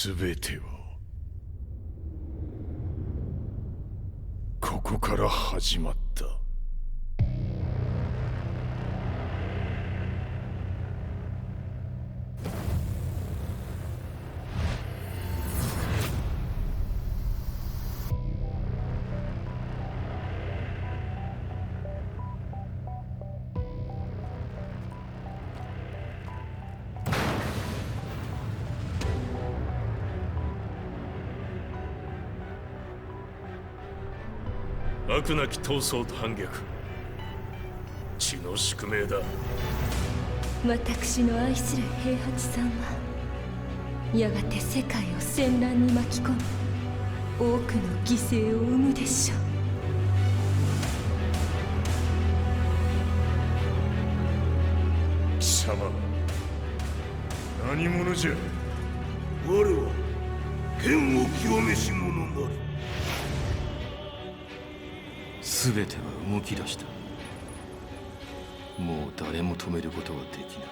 全てはここから始まった。悪なき闘争と反逆、血の宿命だ。私の愛する平八さんはやがて世界を戦乱に巻き込み多くの犠牲を生むでしょう。貴様何者じゃ。我は剣を清めし者なり。全ては動き出した。もう誰も止めることはできない。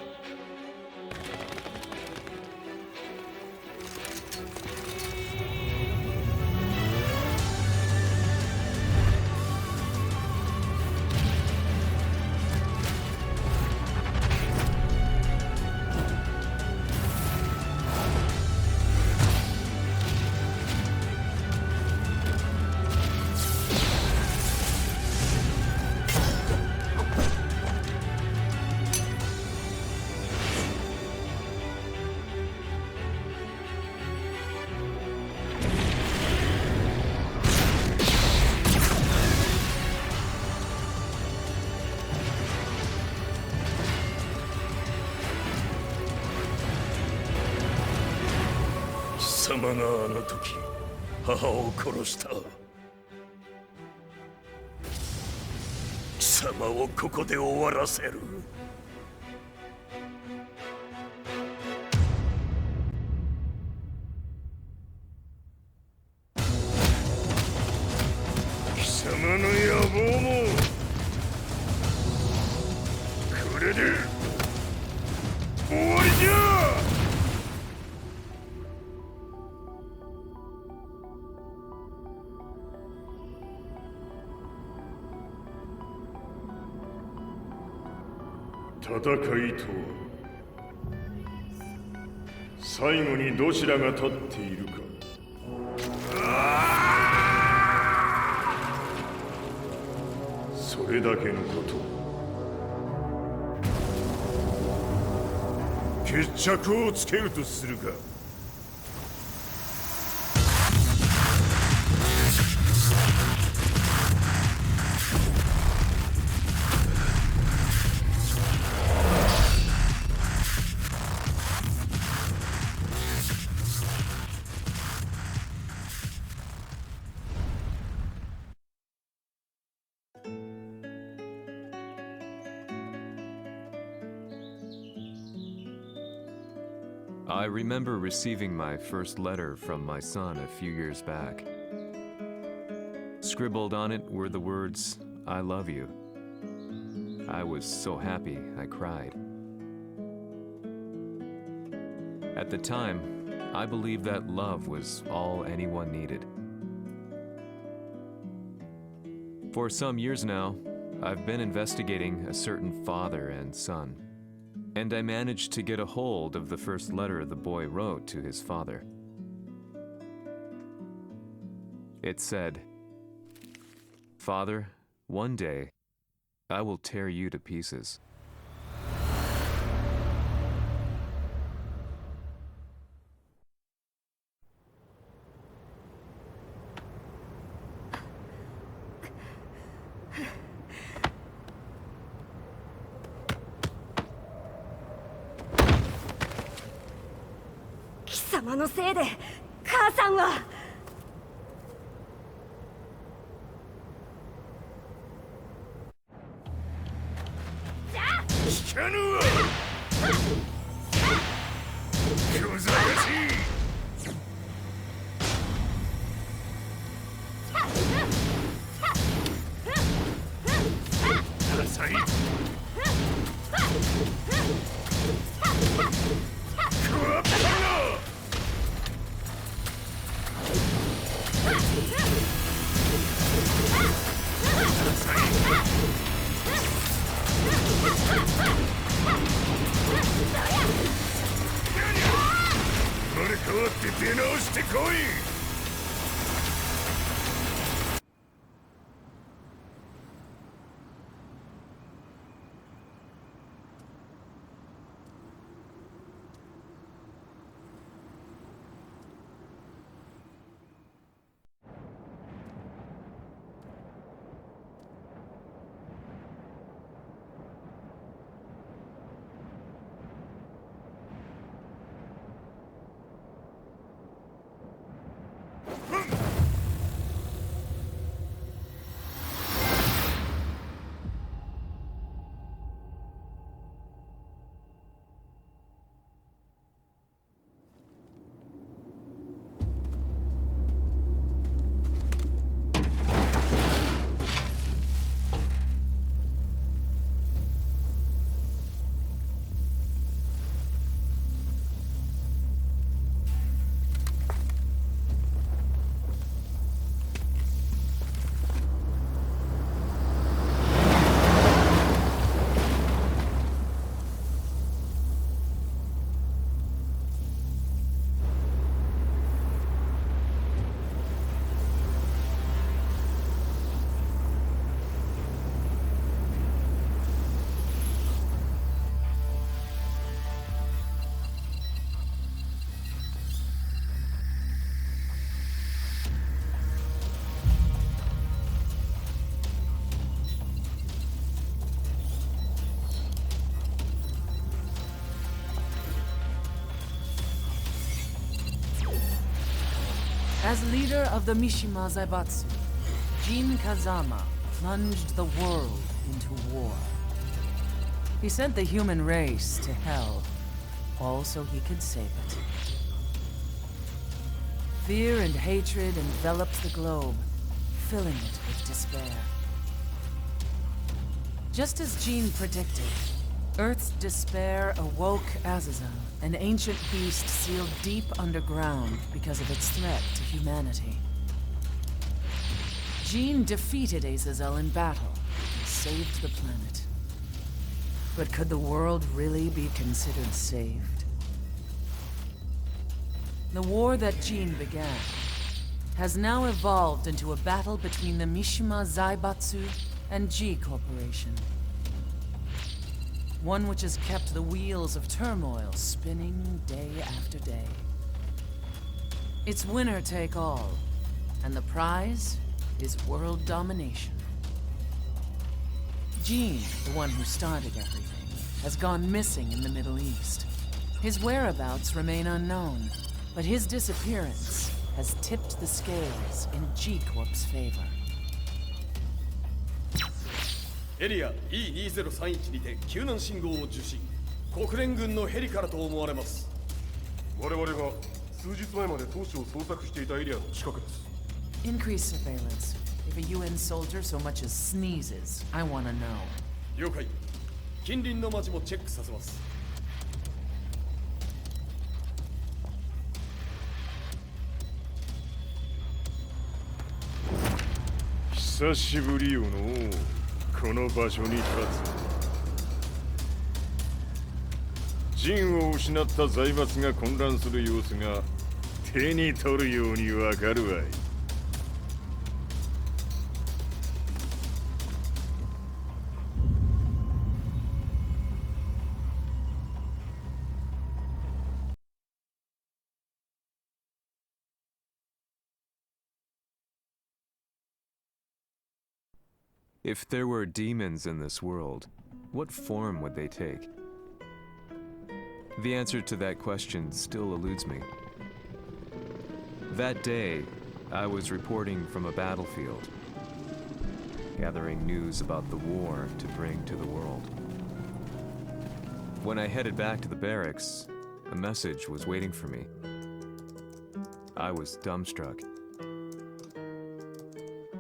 貴様があの時母を殺した。貴様をここで終わらせる。貴様の野望もこれで終わりじゃ。戦いとは最後にどちらが立っているか。それだけのこと。決着をつけるとするか。I remember receiving my first letter from my son a few years back. Scribbled on it were the words, "I love you." I was so happy I cried. At the time, I believed that love was all anyone needed. For some years now, I've been investigating a certain father and son, and I managed to get a hold of the first letter the boy wrote to his father. It said, "Father, one day, I will tear you to pieces."貴様のせいで母さんは。聞かぬわ。小ざかしい。浅い。食わったな。変わって出直してこい。As leader of the Mishima Zaibatsu, Jin Kazama plunged the world into war. He sent the human race to hell, all so he could save it. Fear and hatred enveloped the globe, filling it with despair. Just as Jin predicted, Earth's despair awoke Azazel, an ancient beast sealed deep underground because of its threat to humanity. Jin defeated Azazel in battle and saved the planet. But could the world really be considered saved? The war that Jin began has now evolved into a battle between the Mishima Zaibatsu and G Corporation. One which has kept the wheels of turmoil spinning day after day. It's winner take all, and the prize is world domination. Jin, the one who started everything, has gone missing in the Middle East. His whereabouts remain unknown, but his disappearance has tipped the scales in G-Corp's favor. エリア E2031 にて救難信号を受信。国連軍のヘリからと思われます。我々が数日前まで当初を捜索していたエリアの近くです。Increase surveillance. If a UN soldier so much as sneezes, I want to know. 了解。近隣の町もチェックさせます。久しぶりよのう。この場所に立つ。陣を失った財閥が混乱する様子が手に取るようにわかるわい。If there were demons in this world, what form would they take? The answer to that question still eludes me. That day, I was reporting from a battlefield, gathering news about the war to bring to the world. When I headed back to the barracks, a message was waiting for me. I was dumbstruck.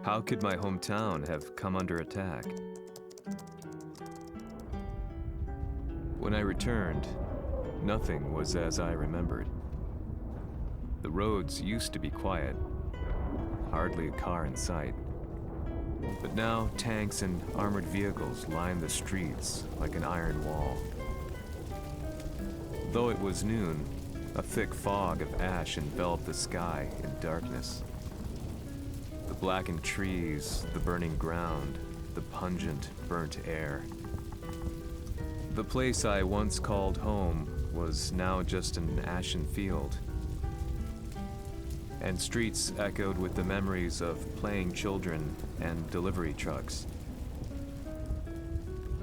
How could my hometown have come under attack? When I returned, nothing was as I remembered. The roads used to be quiet, hardly a car in sight. But now tanks and armored vehicles line the streets like an iron wall. Though it was noon, A thick fog of ash enveloped the sky in darkness. The blackened trees, the burning ground, the pungent, burnt air. The place I once called home was now just an ashen field. And streets echoed with the memories of playing children and delivery trucks.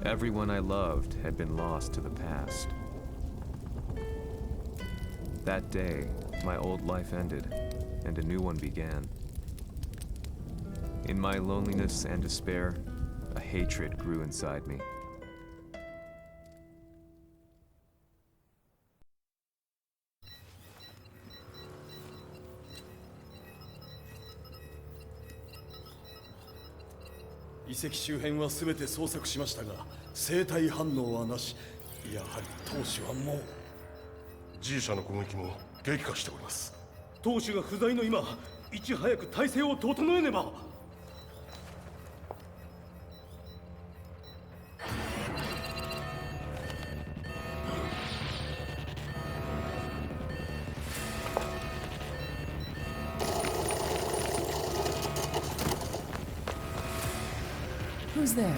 Everyone I loved had been lost to the past. That day, my old life ended, and a new one began. In my loneliness and despair, a hatred grew inside me.遺跡周辺は全て捜索しましたが生体反応はなし。やはり当主はもう G 社の攻撃も激化しております。当主が不在の今いち早く体制を整えねば。Who's there?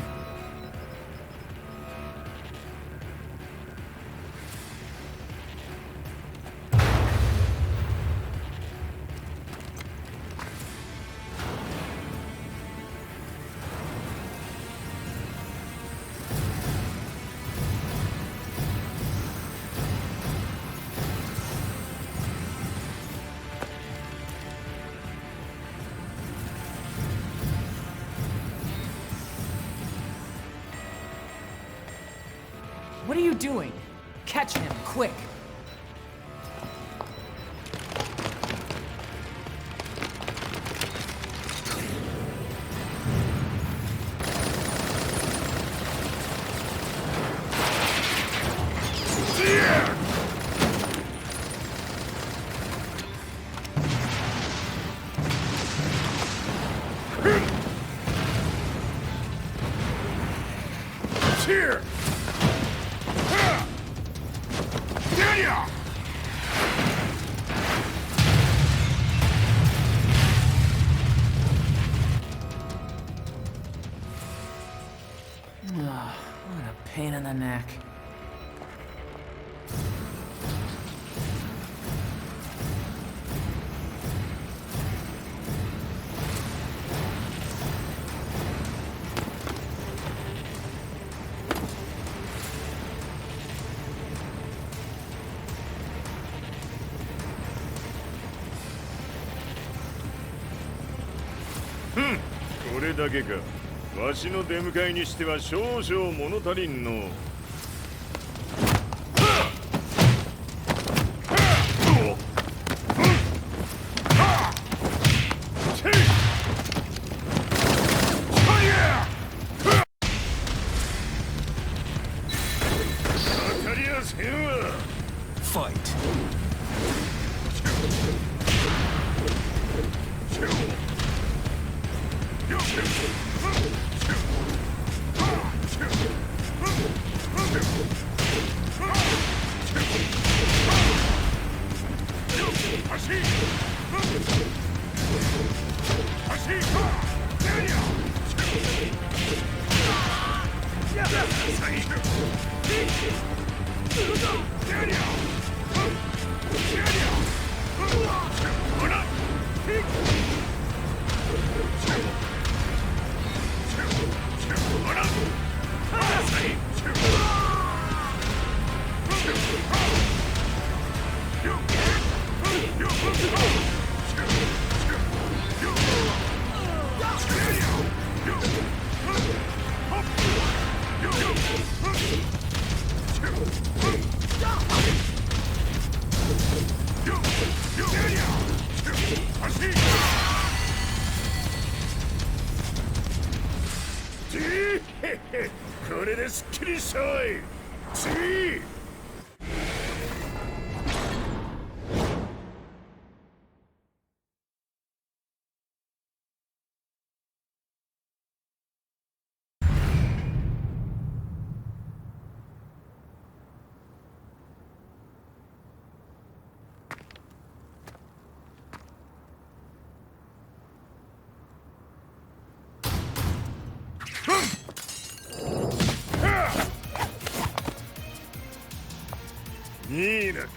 What are you doing? Catch him, quick! Here! What a pain in the neck. Hmm. これだけか。わしの出迎えにしては少々物足りんの。当たりやせんわ。Fight.これですっきりしたわい。次。いいなか。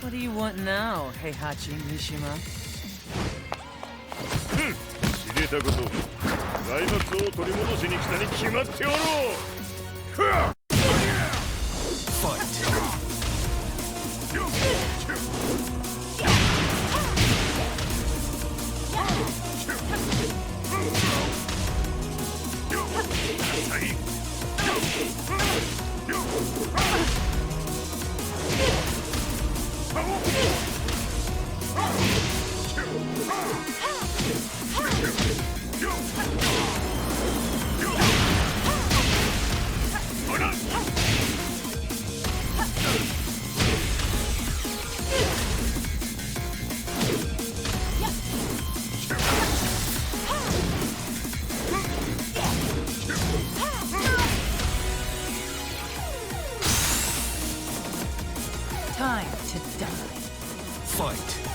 What do you want now, Heihachi Mishima? 知れたこと、財閥を取り戻しに来たに決まっておろう。ふわっ Fight! Time to die. Fight!「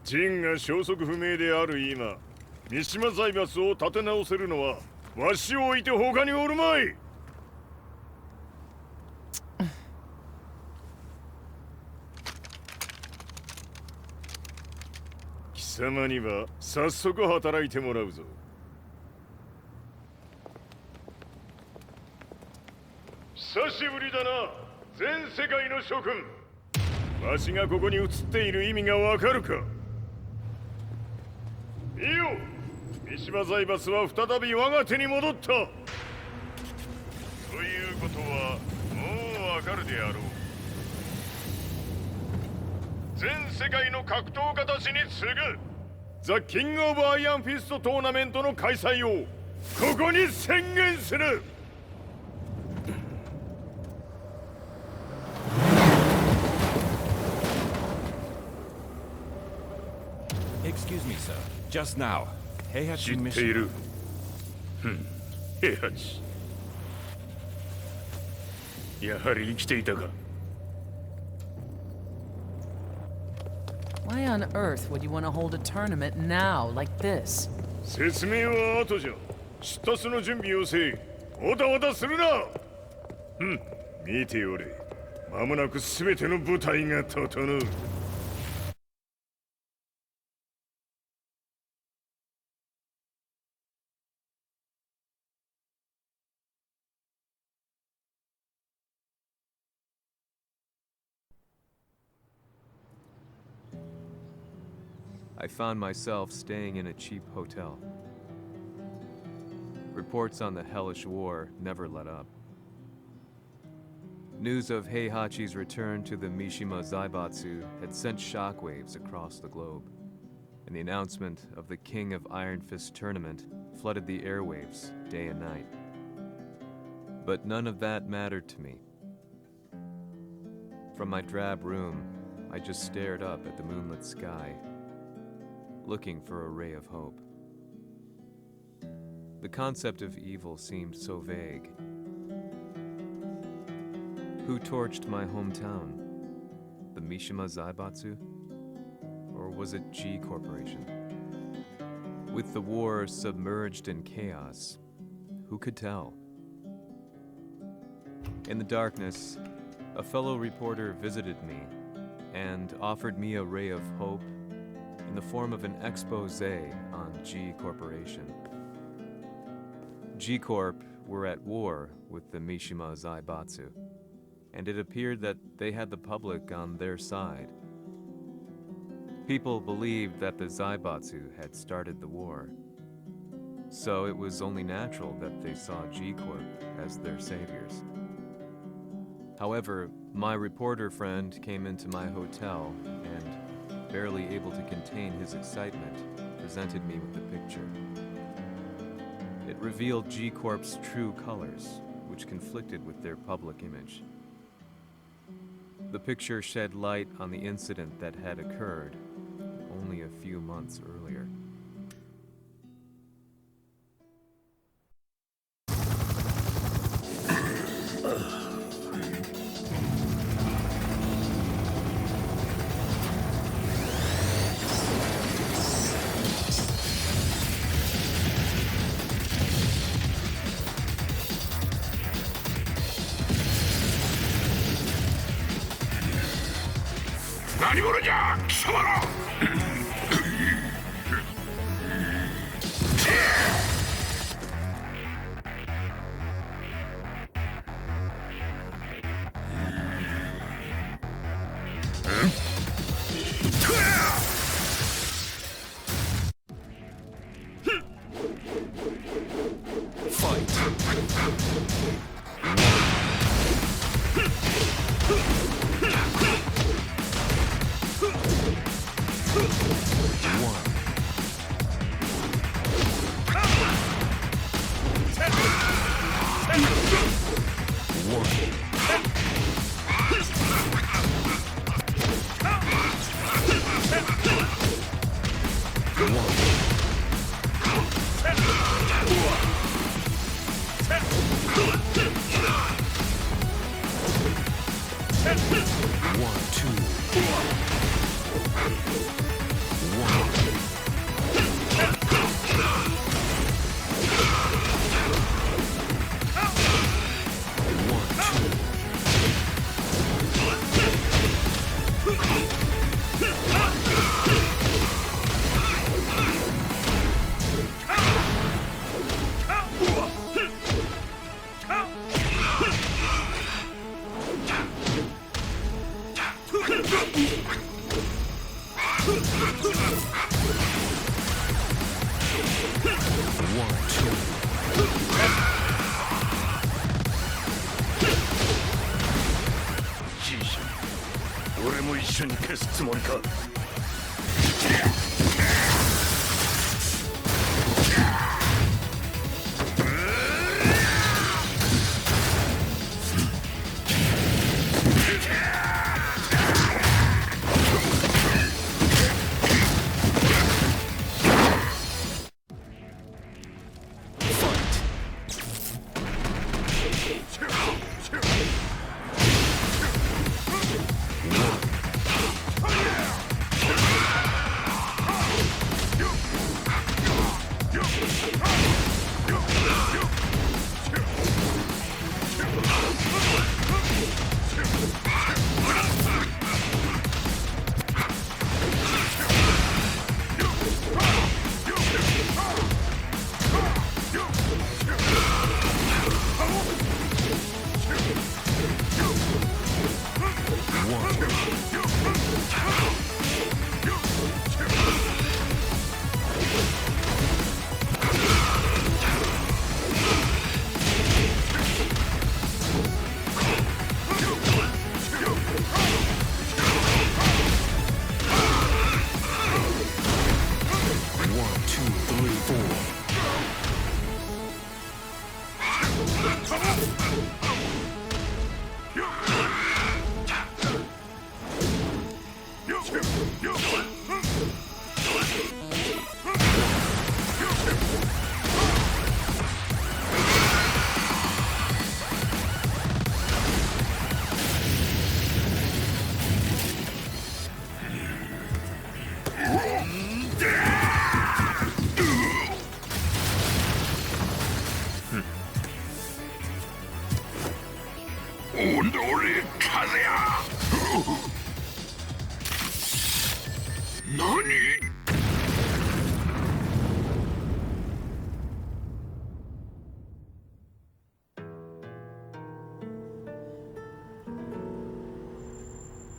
陣が消息不明である今、三島財閥を立て直せるのはわしを置いて他におるまい。貴様には早速働いてもらうぞ。久しぶりだな、全世界の諸君。わしがここに映っている意味がわかるか。見よ、三島財閥は再び我が手に戻った。ということはもうわかるであろう。全世界の格闘家たちに次ぐザ・キング・オブ・アイアンフィストトーナメントの開催をここに宣言する。 Excuse me, sir. Just now, Heihachi 知ってい Mishima. る。平八。やはり生きていたか。 Why on earth would you want to hold a tournament now, like this? 説明は後じゃ。出立の準備をせい。おたおたするな。見ておれ。間もなく全ての部隊が整う。 I found myself staying in a cheap hotel. Reports on the hellish war never let up. News of Heihachi's return to the Mishima Zaibatsu had sent shockwaves across the globe, and the announcement of the King of Iron Fist tournament flooded the airwaves day and night. But none of that mattered to me. From my drab room, I just stared up at the moonlit sky, looking for a ray of hope. The concept of evil seemed so vague. Who torched my hometown? The Mishima Zaibatsu? or was it G Corporation? With the war submerged in chaos, who could tell? In the darkness, a fellow reporter visited me and offered me a ray of hope in the form of an expose on G Corporation. G Corp were at war with the Mishima Zaibatsu, and it appeared that they had the public on their side. People believed that the Zaibatsu had started the war, so it was only natural that they saw G Corp as their saviors. However, my reporter friend came into my hotel and, barely able to contain his excitement, presented me with the picture. It revealed G Corp's true colors, which conflicted with their public image. The picture shed light on the incident that had occurred only a few months earlier.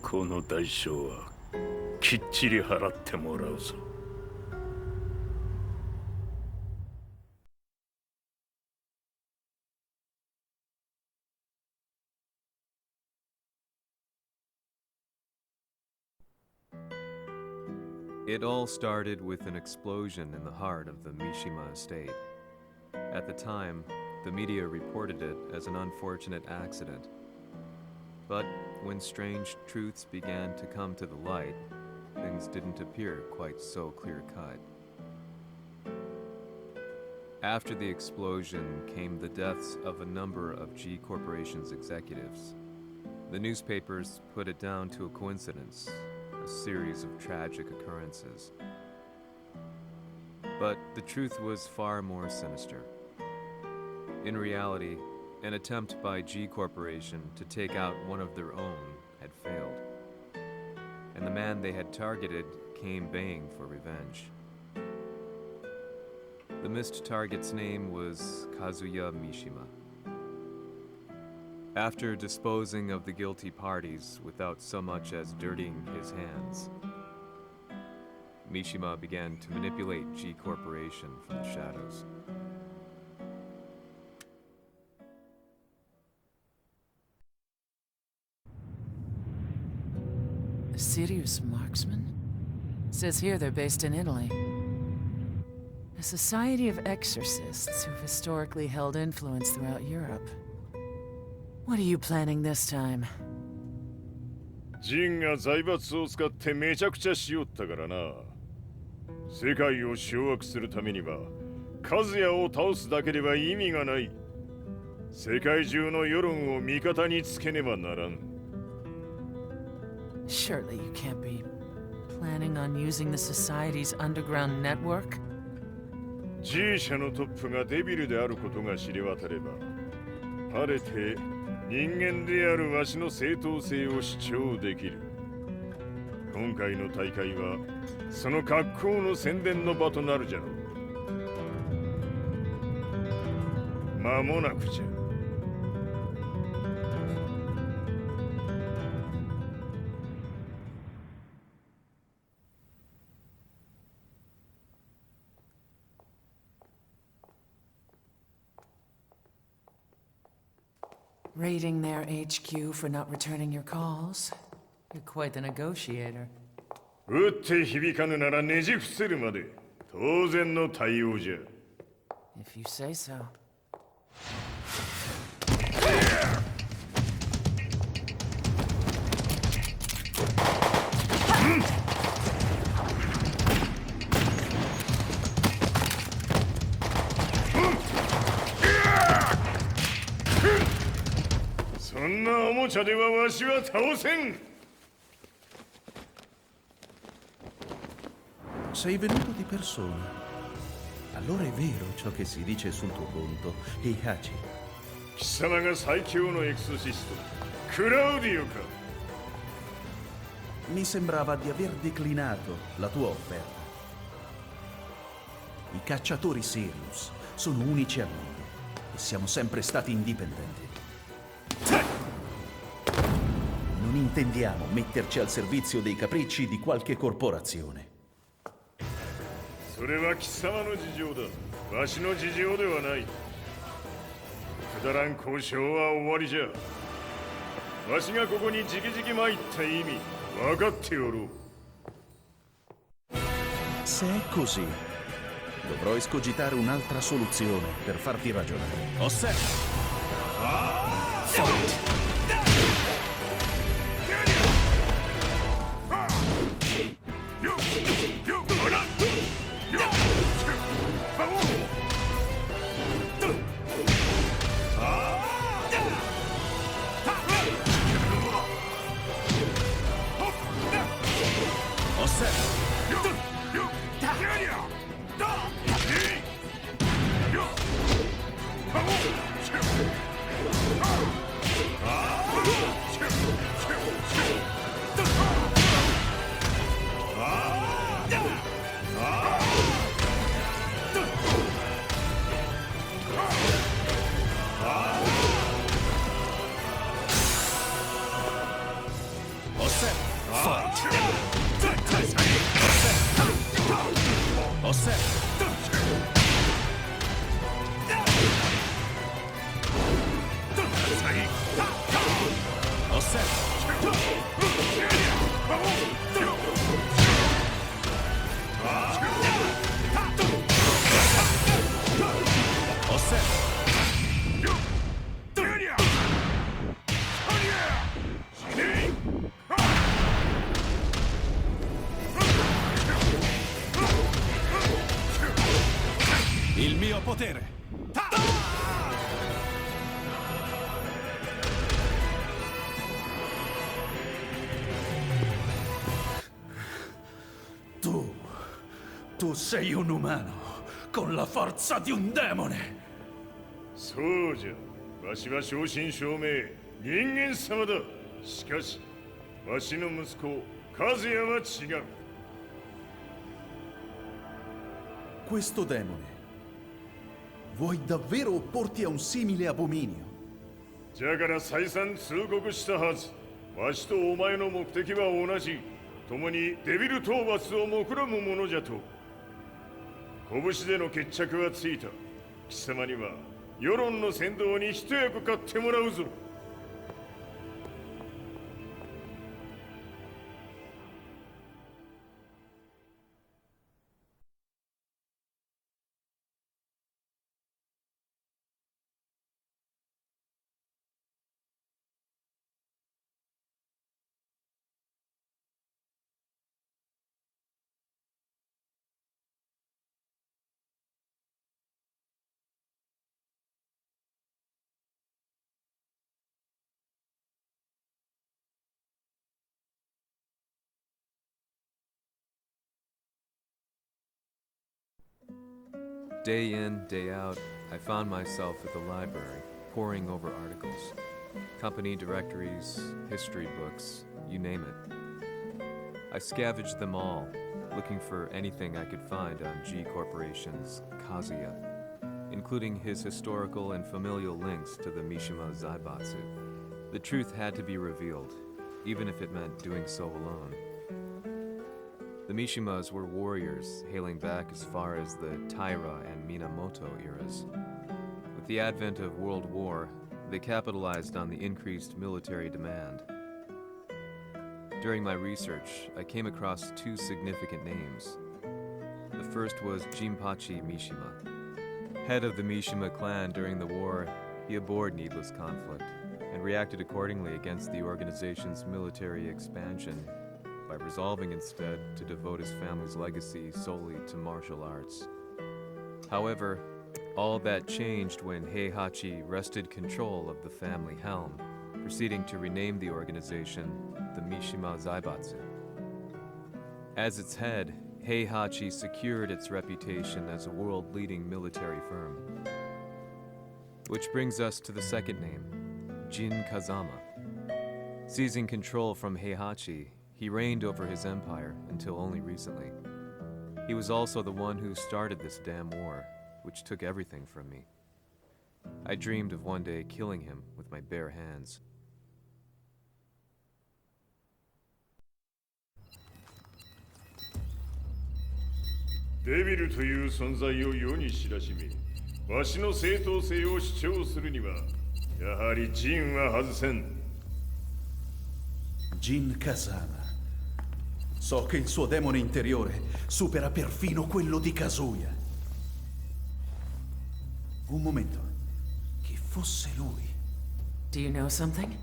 この代償はきっちり払ってもらうぞ。It all started with an explosion in the heart of the Mishima estate. At the time, the media reported it as an unfortunate accident. But when strange truths began to come to the light, things didn't appear quite so clear-cut. After the explosion came the deaths of a number of G Corporation's executives. The newspapers put it down to a coincidence, a series of tragic occurrences. But the truth was far more sinister. In reality, an attempt by G Corporation to take out one of their own had failed, and the man they had targeted came baying for revenge. The missed target's name was Kazuya Mishima. After disposing of the guilty parties without so much as dirtying his hands, Mishima began to manipulate G Corporation from the shadows. A serious marksman? Says here they're based in Italy. A society of exorcists who've historically held influence throughout Europe. What are you planning this time? ジンが財閥を使ってめちゃくちゃしよったからな。世界を掌握するためにはカズヤを倒すだけでは意味がない。世界中の世論を味方につけねばならん。Surely you can't be planning on using the society's underground network? G 社のトップがデビルであることが知れ渡れば、晴れて人間であるわしの正当性を主張できる。今回の大会はその格好の宣伝の場となるじゃろう。間もなくじゃ。Raiding their HQ for not returning your calls. You're quite the negotiator. 撃って響かぬならねじ伏せるまで当然の対応じゃ。If you say so. Sei venuto di persona. Allora è vero ciò che si dice sul tuo conto, Heihachi. 貴様が最強のエクソシスト、クラウディオか。Mi sembrava di aver declinato la tua offerta. I cacciatori Sirius sono unici al mondo e siamo sempre stati indipendenti. Non intendiamo metterci al servizio dei capricci di qualche corporazione. それは貴様の事情だ。わしの事情ではない。くだらん交渉は終わりじゃ。わしがここに直々参った意味分かっておろう。Se è così, dovrò escogitare un'altra soluzione per farti ragionare. Osserva! Il mio potere! Tu sei un umano, con la forza di un demone! そうじゃ、わしは正真正銘人間様だ。しかしわしの息子和也は違う。 Questo demone, vuoi davvero opporti a un simile abominio? じゃから再三通告したはず。わしとお前の目的は同じ。共にデビル討伐を目論むものじゃと。拳での決着はついた。貴様には世論の先導に一役買ってもらうぞ。 Day in, day out, I found myself at the library, poring over articles. Company directories, history books, you name it. I scavenged them all, looking for anything I could find on G Corporation's Kazuya, including his historical and familial links to the Mishima Zaibatsu. The truth had to be revealed, even if it meant doing so alone. The Mishimas were warriors hailing back as far as the Taira and Minamoto eras. With the advent of World War, they capitalized on the increased military demand. During my research, I came across two significant names. The first was Jinpachi Mishima. Head of the Mishima clan during the war, he abhorred needless conflict and reacted accordingly against the organization's military expansion by resolving instead to devote his family's legacy solely to martial arts. However, all that changed when Heihachi wrested control of the family helm, proceeding to rename the organization the Mishima Zaibatsu. As its head, Heihachi secured its reputation as a world-leading military firm. Which brings us to the second name, Jin Kazama. Seizing control from Heihachi, he reigned over his empire until only recently. He was also the one who started this damn war, which took everything from me. I dreamed of one day killing him with my bare hands. デビルという存在を世に知らしめ、わしの正当性を主張するには、やはりジンは外せん。 Jin Kazama. So che il suo demone interiore supera perfino quello di Kazuya. Un momento. Chi fosse lui? Do you know something?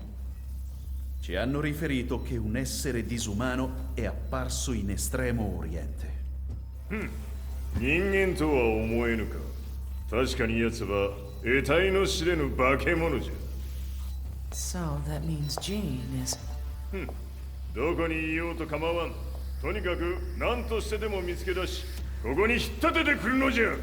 Ci hanno riferito che un essere disumano è apparso in Estremo Oriente. 人間とは思えぬか。確かに奴は得体の知れぬ化け物じゃ。 So that means Jean is... どこにいようと構わん。とにかく何としてでも見つけ出し、ここに引っ立ててくるのじゃ。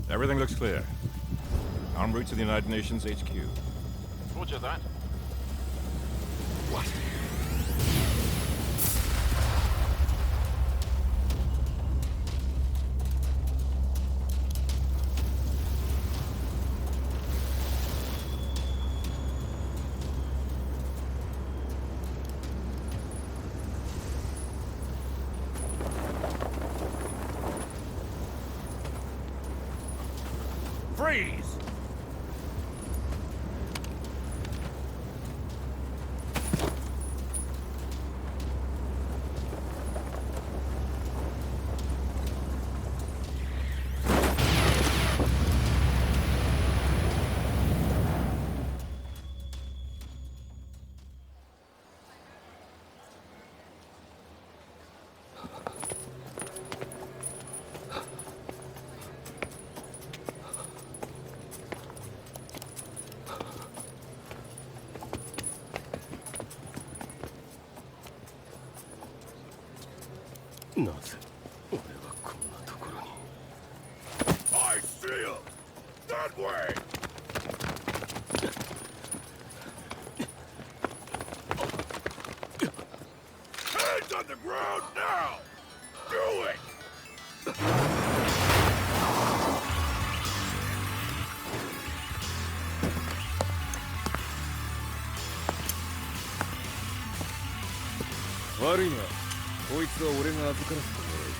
Everything looks clear. En route to the United Nations HQ. Roger that. What? Freeze!なぜ俺はこんなところに。 I see him! That way! Hands on the ground now! Do it!悪いな。こいつは俺が預からせてもらう。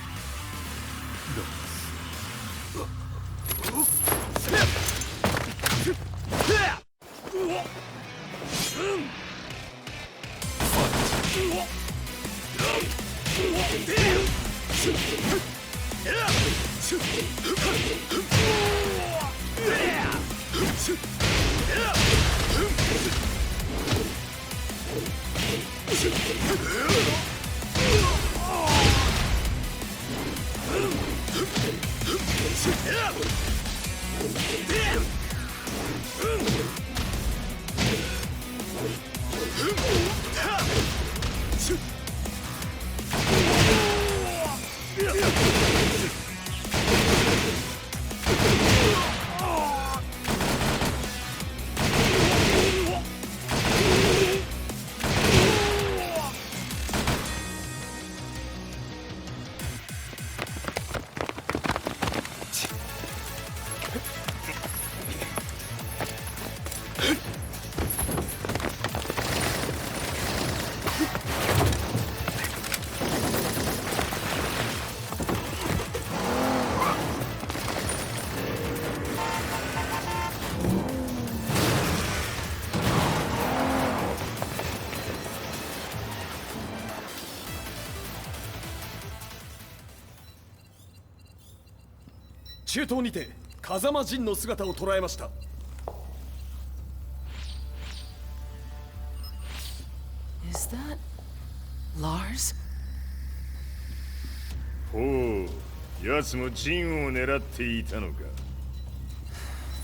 中東にて風間陣の姿を捉えました。Is that Lars? ほう、奴も陣を狙っていたのか。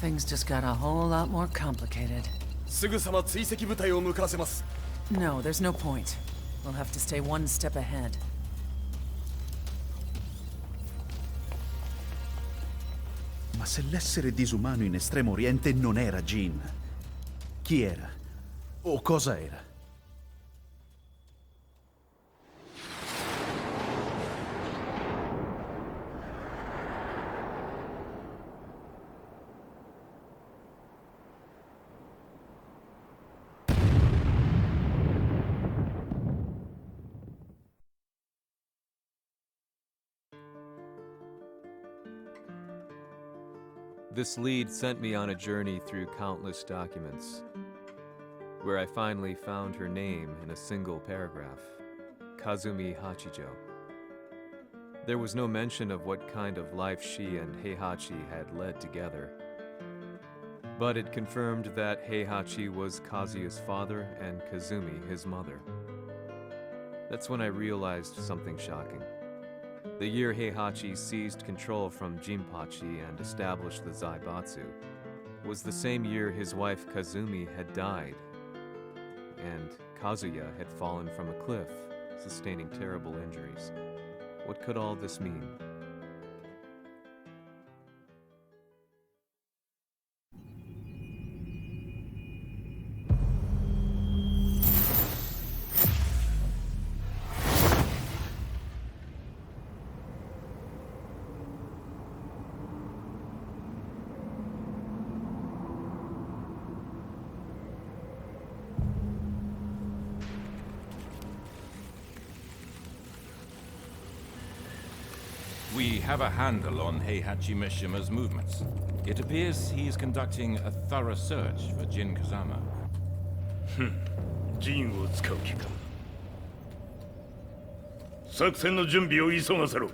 Things just got a whole lot more complicated. すぐさま追跡部隊を向かわせます。No, there's no point. We'll have to stay one step ahead. Ma se l'essere disumano in Estremo Oriente non era Jin, chi era? O cosa era? This lead sent me on a journey through countless documents, where I finally found her name in a single paragraph, Kazumi Hachijo. There was no mention of what kind of life she and Heihachi had led together, but it confirmed that Heihachi was Kazuya's father and Kazumi his mother. That's when I realized something shocking. The year Heihachi seized control from Jinpachi and established the Zaibatsu was the same year his wife Kazumi had died, and Kazuya had fallen from a cliff, sustaining terrible injuries. What could all this mean? we have a handle on Heihachi Mishima's movements. It appears he is conducting a thorough search for Jin Kazama. ジンを使う気か。作戦の準備を急がせろ。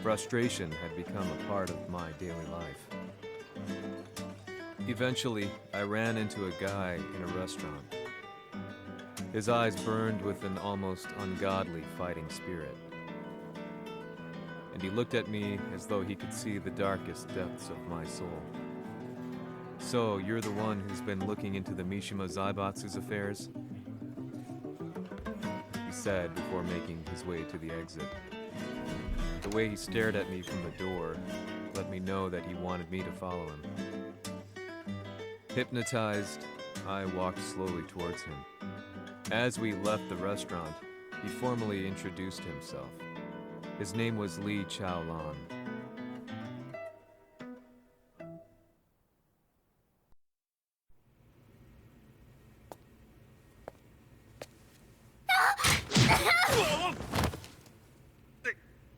Frustration had become a part of my daily life. Eventually, I ran into a guy in a restaurant. His eyes burned with an almost ungodly fighting spirit. And he looked at me as though he could see the darkest depths of my soul. So, you're the one who's been looking into the Mishima Zaibatsu's affairs? He said before making his way to the exit. The way he stared at me from the door let me know that he wanted me to follow him. Hypnotized, I walked slowly towards him. As we left the restaurant, he formally introduced himself. His name was Li Chaolan.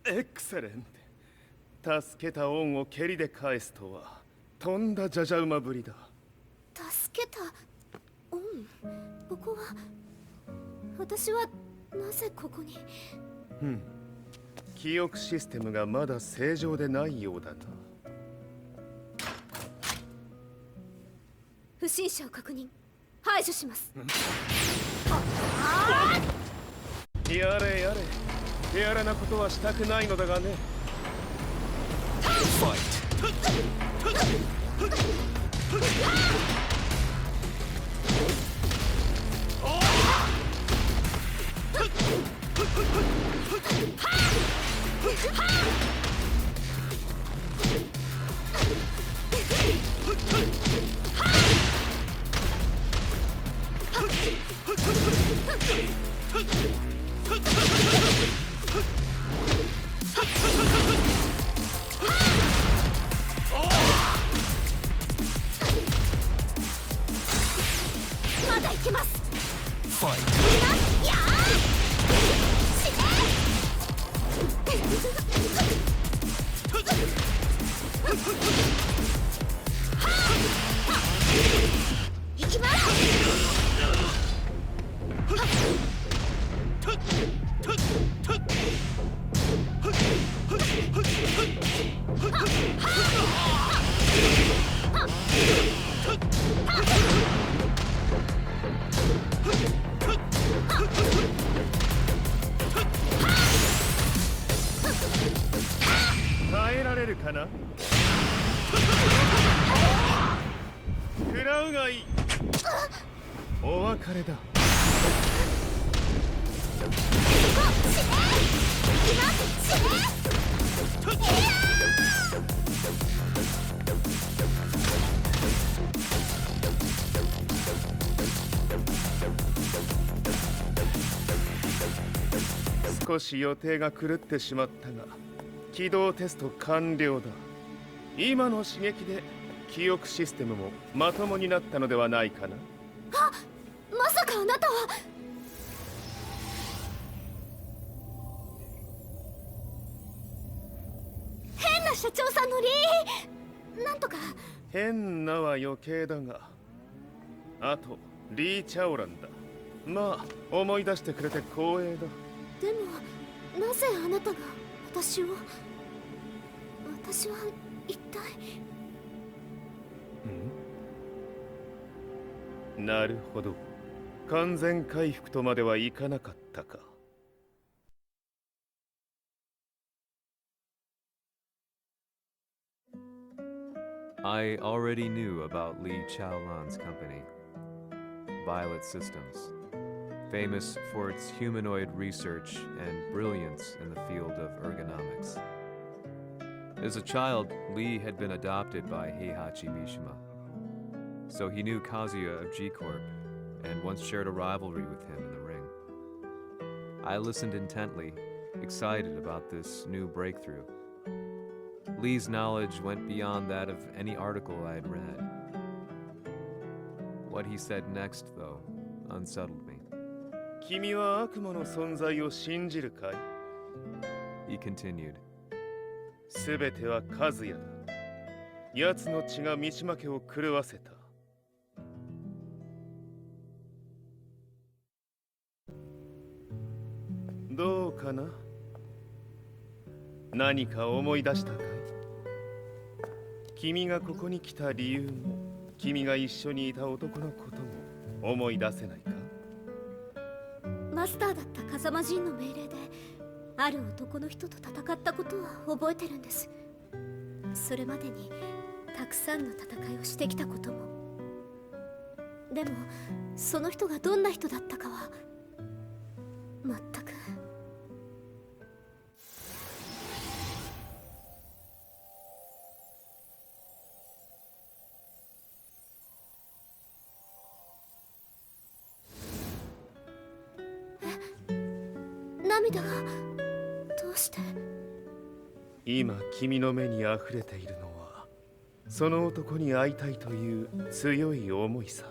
Excellent. 助けた恩を蹴りで返すとはとんだじゃじゃ馬ぶりだ。助けた恩？ここは私はなぜここに？記憶システムがまだ正常でないようだな。不審者を確認。排除します。やれやれ。手荒なことはしたくないのだがね。まだ行けます。ファイト。やー！死ね！行きます。耐えられるかな。食らうがいい。お別れだ。少し予定が狂ってしまったが起動テスト完了だ。今の刺激で記憶システムもまともになったのではないかな。あ、まさかあなたは。変な社長さんのなんとか。変なは余計だが、あとリー・チャオランだ。まあ思い出してくれて光栄だ。でもなぜあなたが私を。私は一体。なるほど。完全回復とまではいかなかったか。I already knew about Li Chaolan's company, Violet Systems, famous for its humanoid research and brilliance in the field of ergonomics. As a child, Li had been adopted by Heihachi Mishima, so he knew Kazuya of G-Corp and once shared a rivalry with him in the ring. I listened intently, excited about this new breakthrough. Lee's knowledge went beyond that of any article I had read. What he said next, though, unsettled me. 君は悪魔の存在を信じるかい? He continued. すべてはカズヤだ。奴の血が道負けを狂わせた。どうかな? 何か思い出したかい? 君がここに来た理由も、君が一緒にいた男のことも思い出せないか? マスターだった風間陣の命令である男の人と戦ったことは覚えてるんです。それまでにたくさんの戦いをしてきたことも。でもその人がどんな人だったかは全く。涙がどうして？今君の目にあふれているのはその男に会いたいという強い思いさ。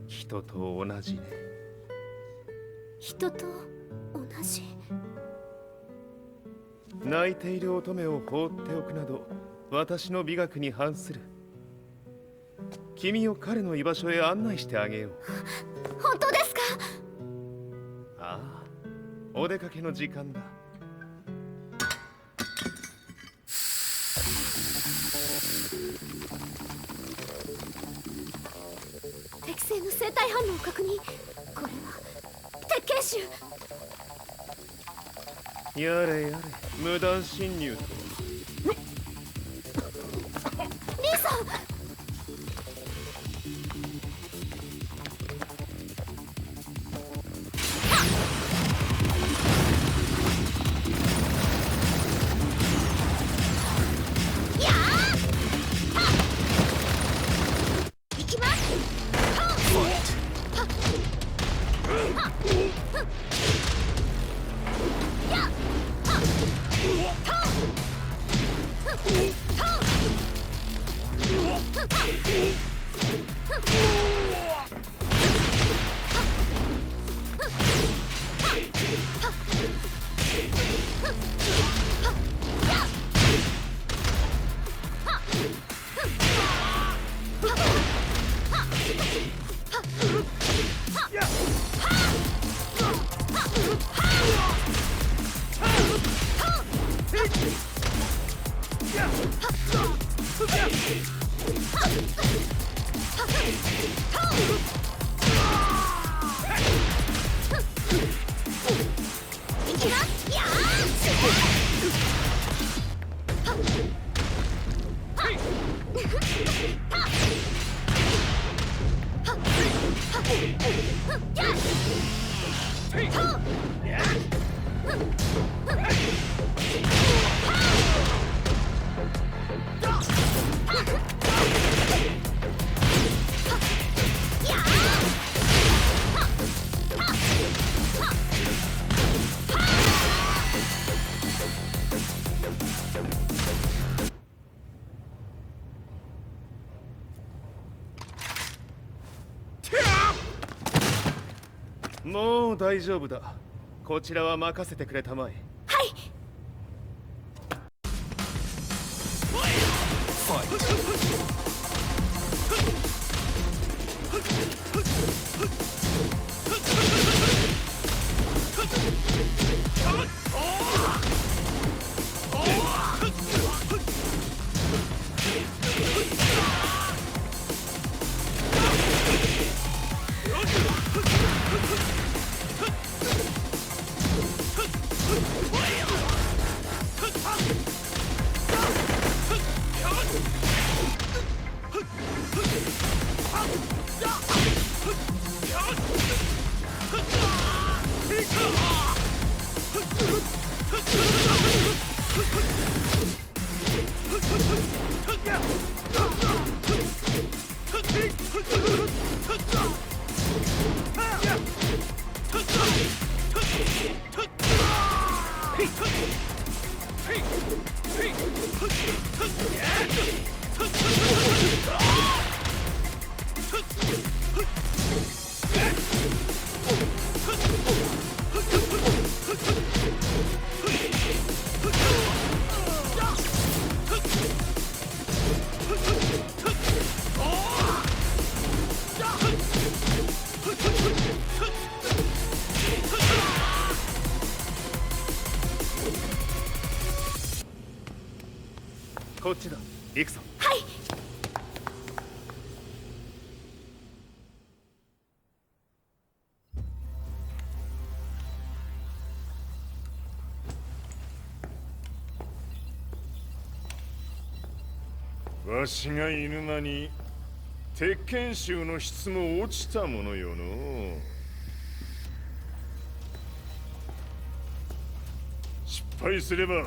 人と同じね。人と同じ。泣いている乙女を放っておくなど私の美学に反する。君を彼の居場所へ案内してあげよう。本当ですか？ああ、お出かけの時間だ。適正の生体反応を確認。これは鉄拳臭。やれやれ、無断侵入とは。リーさん。もう大丈夫だ。こちらは任せてくれたまえ。はい。こっちだ。行くぞ。はい。わしが犬間に鉄拳衆の質も落ちたものよの。失敗すれば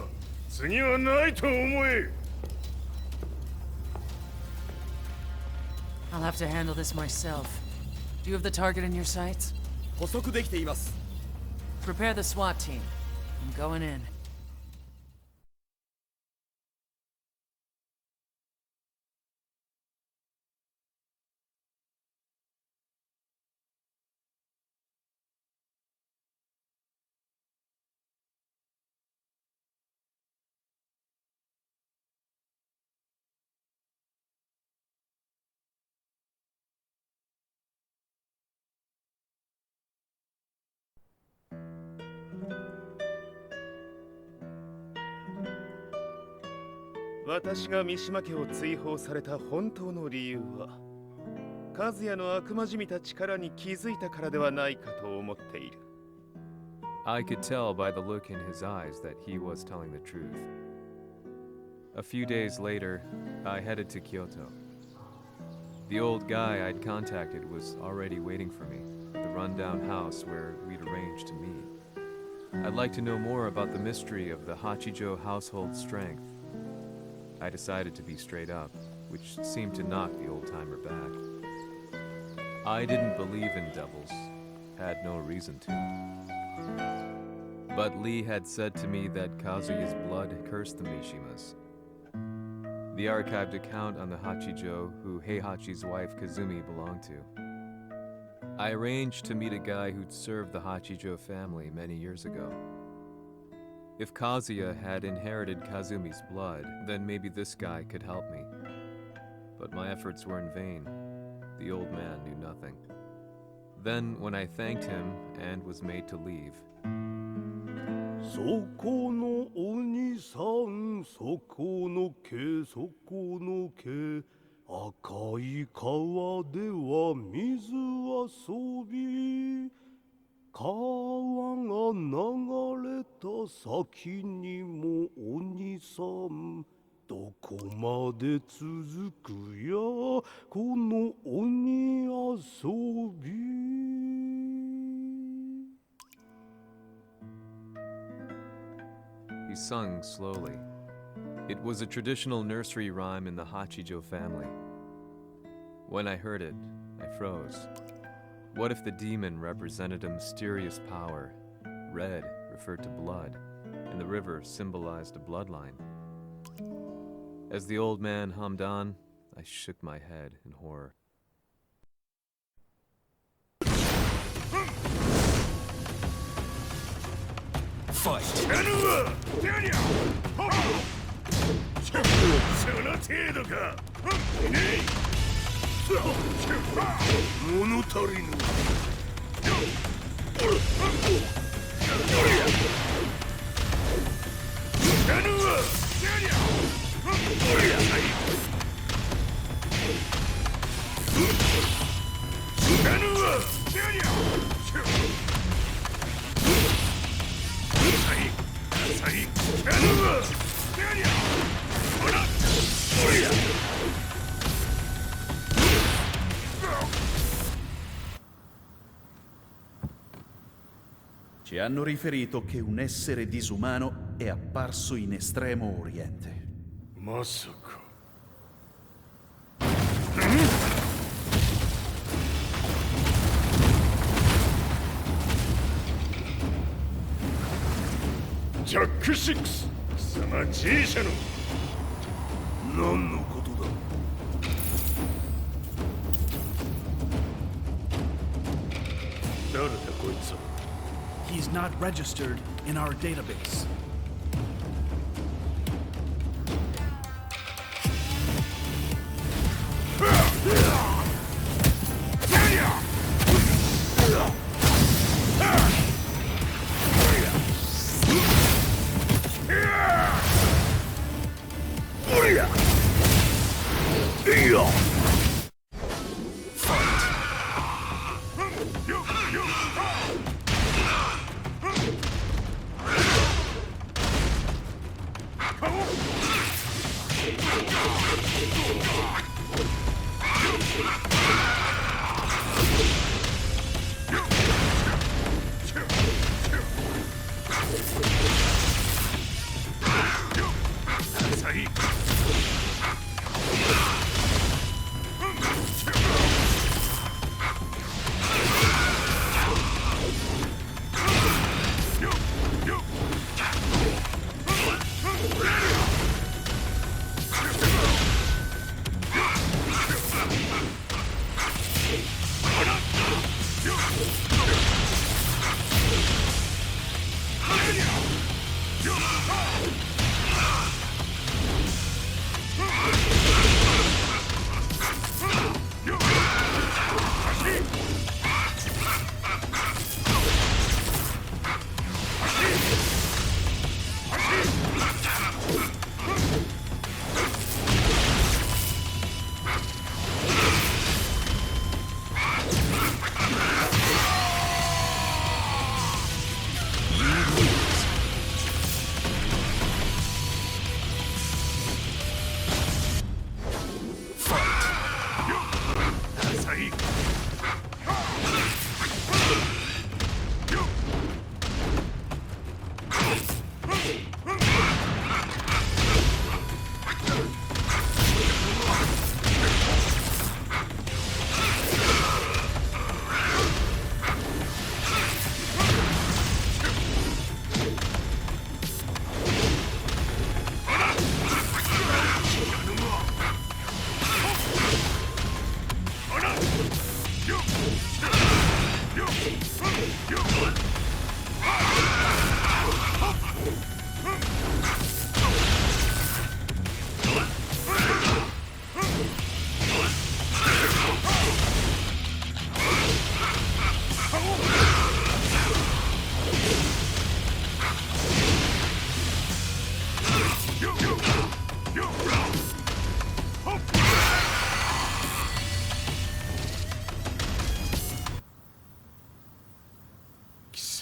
次はないと思え。I'll have to handle this myself. Do you have the target in your sights? 捕捉できています。 Prepare the SWAT team. I'm going in.「私が三島家を追放された本当の理由は、和也の悪魔じみた力に気づいたからではないかと思っている。 I could tell by the look in his eyes that he was telling the truth. A few days later, I headed to Kyoto. The old guy I'd contacted was already waiting for me at the rundown house where we'd arranged to meet. I'd like to know more about the mystery of the Hachijo household strength. I decided to be straight up, which seemed to knock the old-timer back. I didn't believe in devils, had no reason to. But Lee had said to me that Kazuya's blood cursed the Mishimas. The archived account on the Hachijo who Heihachi's wife Kazumi belonged to. I arranged to meet a guy who'd served the Hachijo family many years ago. If Kazuya had inherited Kazumi's blood, then maybe this guy could help me. But my efforts were in vain. The old man knew nothing. Then, when I thanked him and was made to leave, そこのお兄さん、そこの毛、そこの毛、赤い川では水遊び、川が流れた先にもお兄さん、どこまで続くやこの鬼遊び。 he sung slowly. It was a traditional nursery rhyme in the Hachijo family. When I heard it, I froze. What if the demon represented a mysterious power? Red referred to blood, and the river symbolized a bloodline. As the old man hummed on, I shook my head in horror. Fight! その程度か。物足りぬ。Ci hanno riferito che un essere disumano è apparso in Estremo Oriente. まさか。ジャック6、貴様 G 社の何のことだ。誰だこいつは。 He's not registered in our database.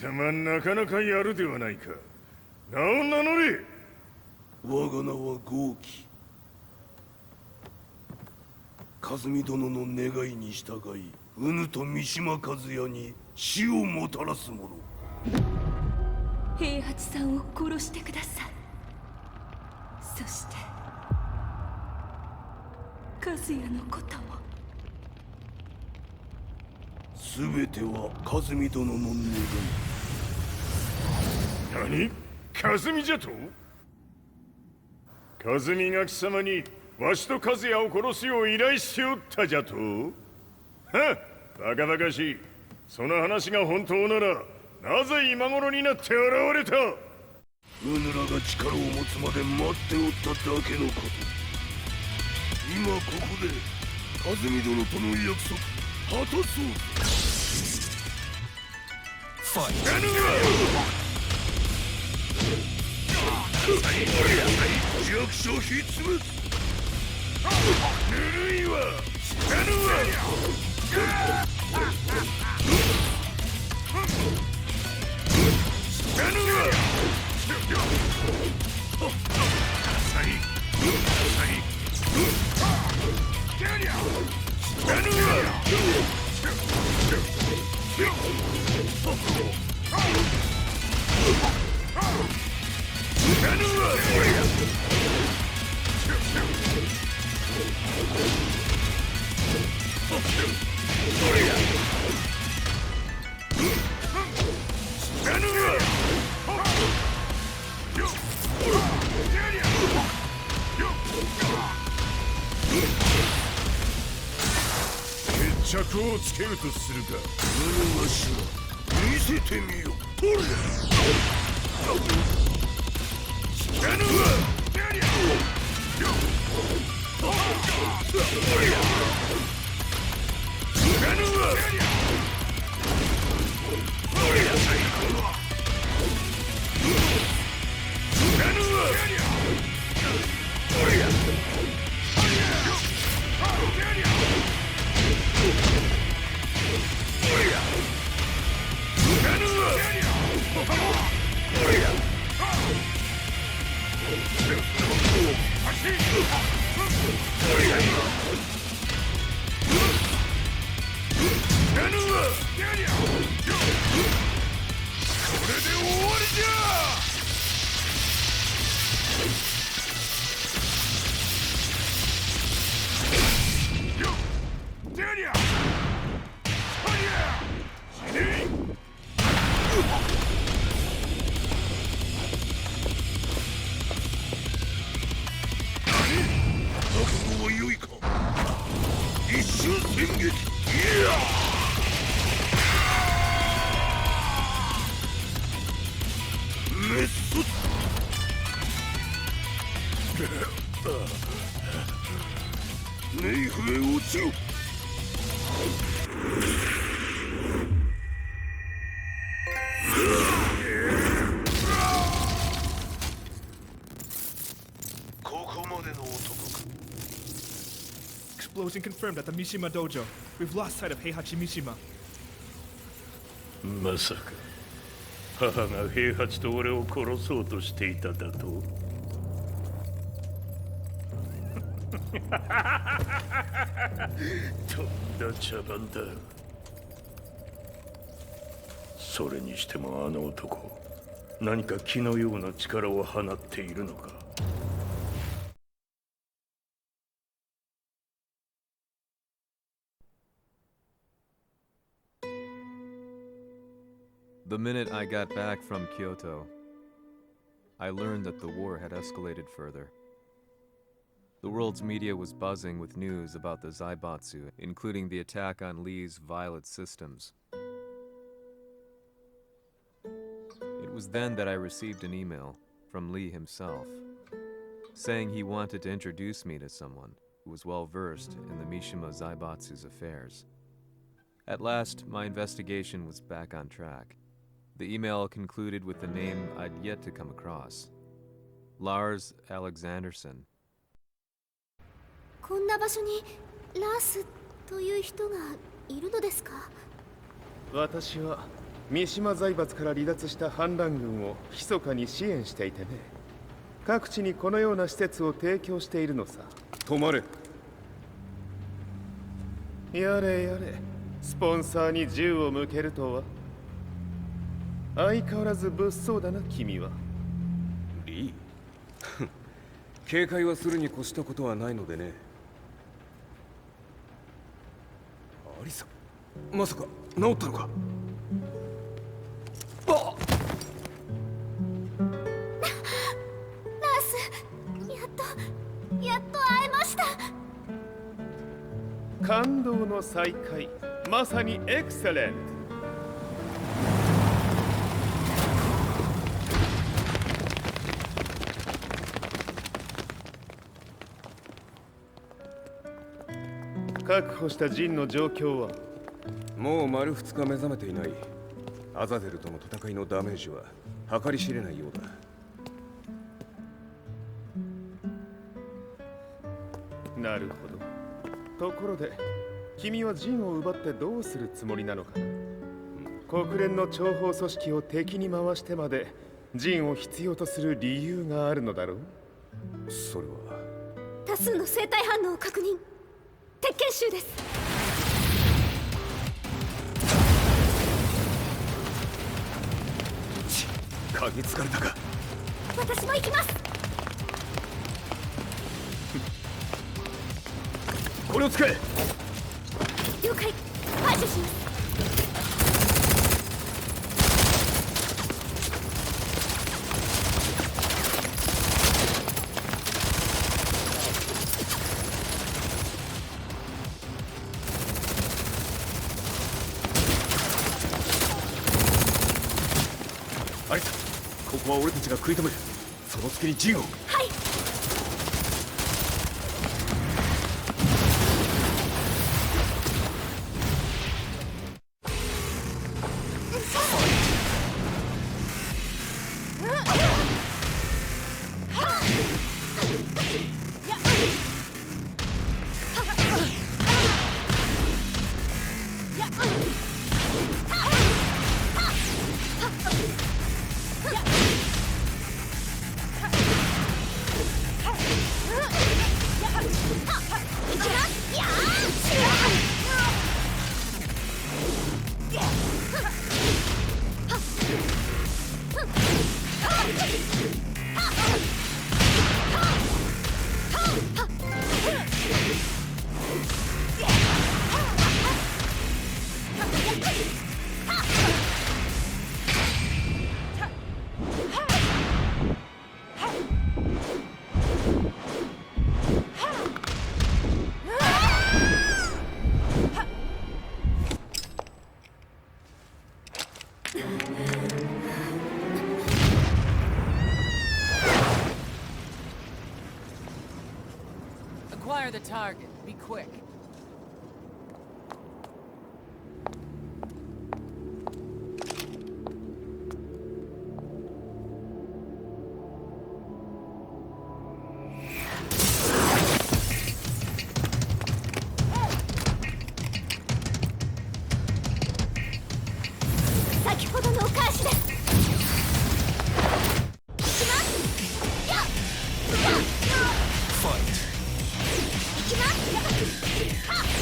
貴様なかなかやるではないか。名を名乗れ。我が名は豪輝。和美殿の願いに従い、うぬと三島和也に死をもたらす者。平八さんを殺してください。そして和也のことも。全ては和美殿の願い。何？和美じゃと？和美が貴様にわしと和也を殺すよう依頼しておったじゃと？はっ、バカバカしい。その話が本当ならなぜ今頃になって現れた？うぬらが力を持つまで待っておっただけのこと。今ここで和美殿との約束果たそう。ファイト。弱小必滅。ぬるいわ。死なぬわ。死なぬわ。決着をつけるとするか。うぬわしら見せてみよ。ほれ。死なぬわ。wasn't confirmed at the Mishima dojo. We've lost sight of Heihachi Mishima. まさか母が平八と俺を殺そうとしていただととんだ茶番だ。それにしてもあの男何か気のような力を放っているのか。The minute I got back from Kyoto, I learned that the war had escalated further. The world's media was buzzing with news about the Zaibatsu, including the attack on Lee's Violet systems. It was then that I received an email from Lee himself, saying he wanted to introduce me to someone who was well versed in the Mishima Zaibatsu's affairs. At last, my investigation was back on track. The email concluded with a name I'd yet to come across. Lars Alexanderson. こんな場所にラースという人がいるのですか？私は三島財閥から離脱した反乱軍を密かに支援していてね。各地にこのような施設を提供しているのさ。止まれ。やれやれ、スポンサーに銃を向けるとは。相変わらず物騒だな君は。リー警戒はするに越したことはないのでね。アリサ、まさか治ったのか？あっラース、やっと会えました。感動の再会、まさにエクセレント。確保したジンの状況は？もう丸2日目覚めていない。アザゼルとの戦いのダメージは計り知れないようだ。なるほど。ところで君はジンを奪ってどうするつもりなのかな？国連の諜報組織を敵に回してまでジンを必要とする理由があるのだろう？それは多数の生体反応を確認。鉄拳衆です。嗅ぎつかれたか？私も行きます。これを使え。了解。排除します。アリサ、ここは俺たちが食い止める。その隙にジンを。はい。Acquire the target. Be quick. 先ほどのお返しです。いきます。やっやっいきます。はっ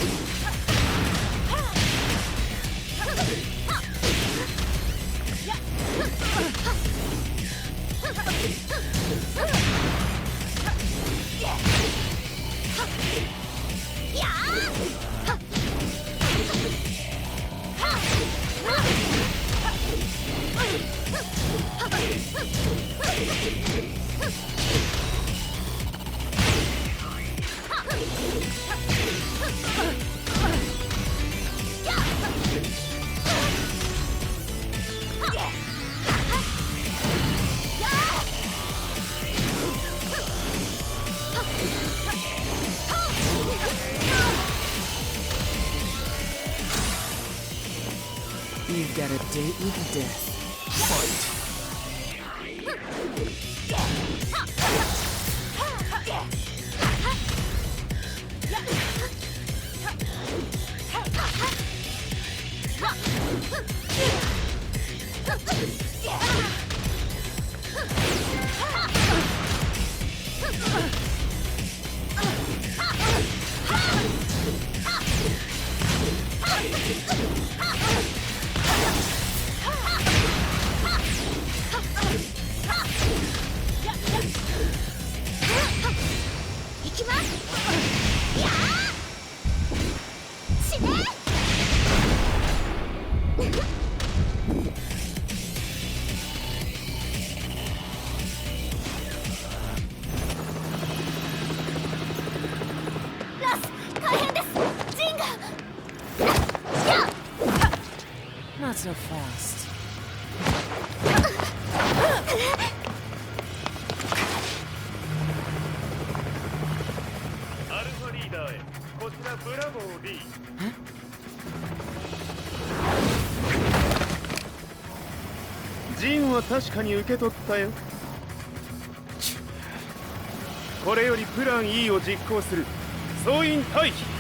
You've got a date with death. Not so fast. アルファリーダーへ。こちらブラボー D。ジンは確かに受け取ったよ。これよりプラン E を実行する。総員退避。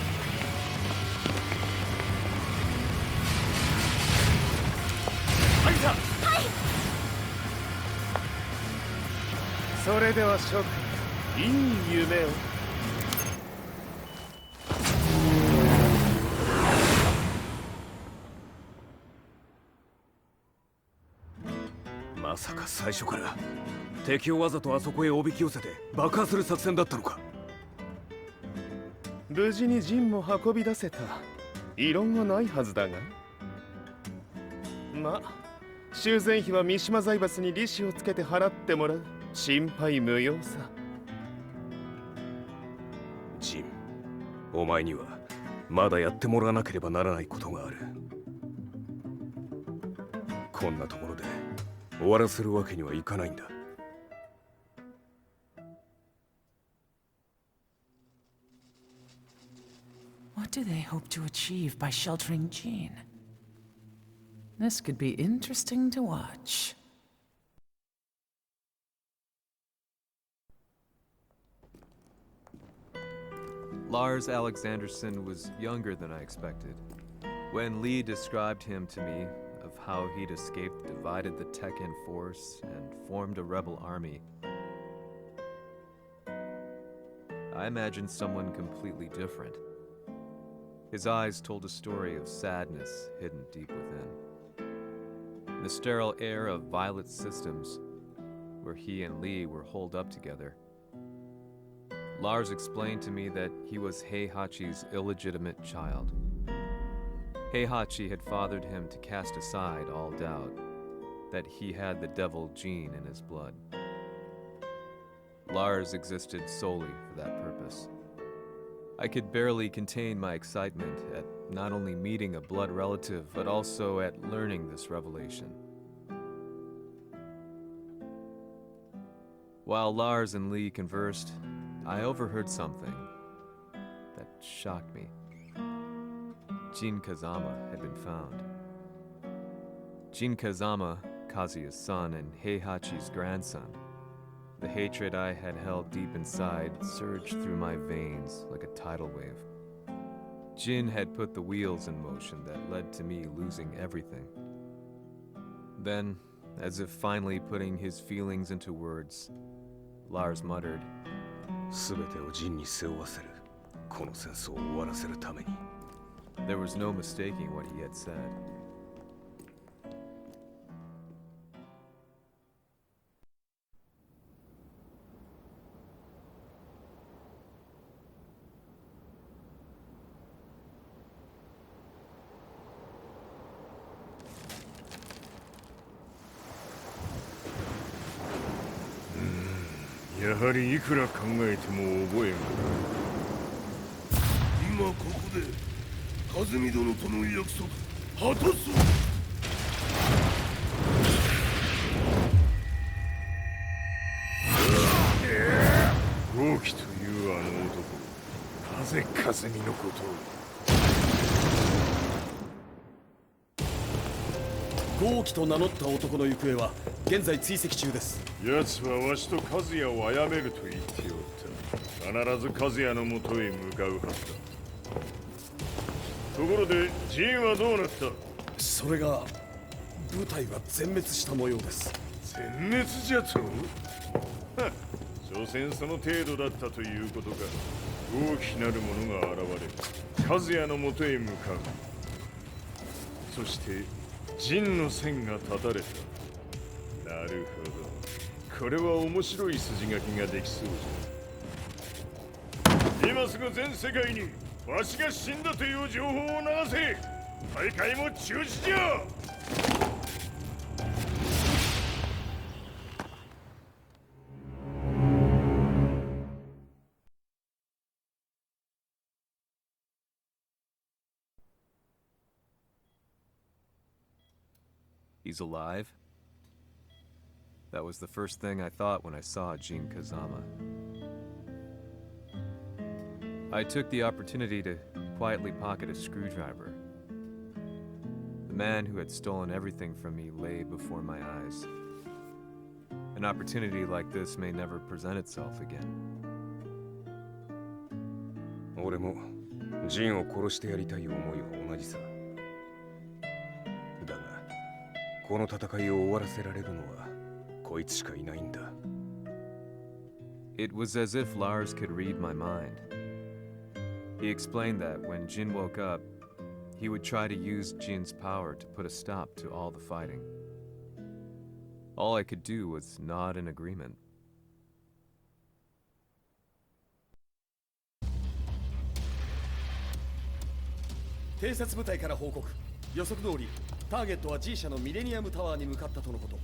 はいさ。はい。それでは諸君、いい夢を。まさか最初から敵をわざとあそこへおびき寄せて爆破する作戦だったのか。無事に陣も運び出せた。異論はないはずだが。まあ修繕費は三島財閥に利子をつけて払ってもらう。心配無用さ。ジン、お前にはまだやってもらわなければならないことがある。こんなところで終わらせるわけにはいかないんだ。What do they hope to achieve by sheltering Jean? This could be interesting to watch. Lars Alexanderson was younger than I expected. When Lee described him to me, of how he'd escaped, divided the Tekken force, and formed a rebel army, I imagined someone completely different. His eyes told a story of sadness hidden deep within. In the sterile air of Violet Systems, where he and Lee were holed up together, Lars explained to me that he was Heihachi's illegitimate child. Heihachi had fathered him to cast aside all doubt that he had the devil gene in his blood. Lars existed solely for that purpose. I could barely contain my excitement at not only meeting a blood relative, but also at learning this revelation. While Lars and Lee conversed, I overheard something that shocked me. Jin Kazama had been found. Jin Kazama, Kazuya's son and Heihachi's grandson. The hatred I had held deep inside surged through my veins like a tidal wave. Jin had put the wheels in motion that led to me losing everything. Then, as if finally putting his feelings into words, Lars muttered, 全てをジンに背負わせる。この戦争を終わらせるために。There was no mistaking what he had said. Hmm, やはりいくら考えても覚えん。今ここで和美殿との約束果たそう。豪気というあの男、なぜ和美のことを。豪気と名乗った男の行方は現在追跡中です。奴はわしと和也を殺めると言っておった。必ず和也のもとへ向かうはずだ。ところでジンはどうなった？それが部隊は全滅した模様です。全滅じゃと？所詮その程度だったということか。大きなる者が現れ、和也のもとへ向かう。そして陣の線が断たれた。なるほど、これは面白い筋書きができそうじゃ。今すぐ全世界にわしが死んだという情報を流せ。大会も中止じゃ。He's alive? That was the first thing I thought when I saw Jin Kazama. I took the opportunity to quietly pocket a screwdriver. The man who had stolen everything from me lay before my eyes. An opportunity like this may never present itself again. 俺もジンを殺してやりたい思いは同じさ。だが、この戦いを終わらせられるのはこいつしかいないんだ。It was as if Lars could read my mind. He explained that when Jin woke up, he would try to use Jin's power to put a stop to all the fighting. All I could do was nod in agreement. 偵察部隊から報告。予測通り、ターゲットは G 社のミレニアムタワーに向かったとのこと。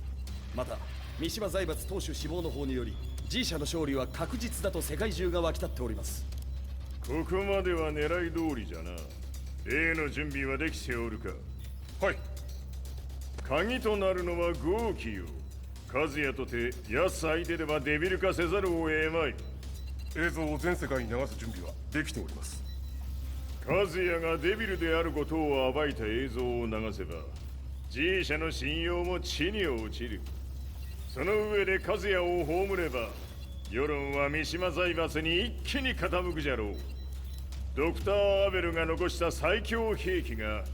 また、三島財閥当主死亡の方により、G 社の勝利は確実だと世界中が沸き立っております。ここまでは狙い通りじゃな。例の準備はできておるか？はい。鍵となるのは豪気よ。和也とて奴相手ではデビル化せざるを得まい。映像を全世界に流す準備はできております。和也がデビルであることを暴いた映像を流せば G 社の信用も地に落ちる。その上で和也を葬れば世論は三島財閥に一気に傾くじゃろう。ドクター・アベルが残した最強兵器が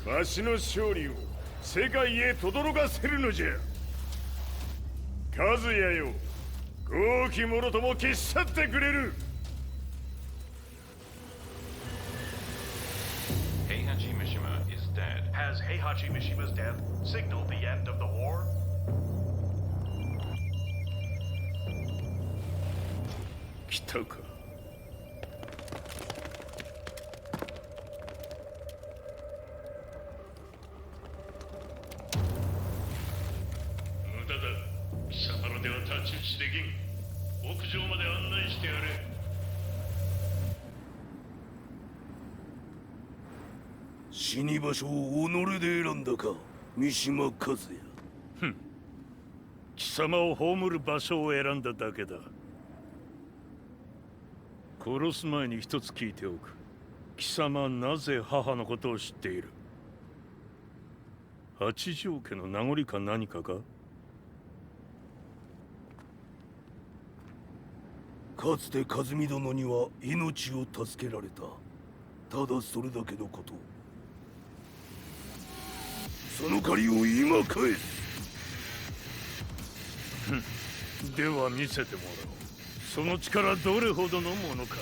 わしの勝利を世界へ轟かせるのじゃ。和也よ、豪気者とも消し去ってくれる。Heihachi Mishima is dead. Has Heihachi Mishima's death signaled the end of the war? 来たか。無駄だ。貴様らでは太刀打ちできん。屋上まで案内してやれ。死に場所を己で選んだか、三島和也。ふん。貴様を葬る場所を選んだだけだ。殺す前に一つ聞いておく。貴様なぜ母のことを知っている？八条家の名残か何かか？かつて和美殿には命を助けられた。ただそれだけのこと。その借りを今返す。では見せてもらおう。その力どれほどのものか。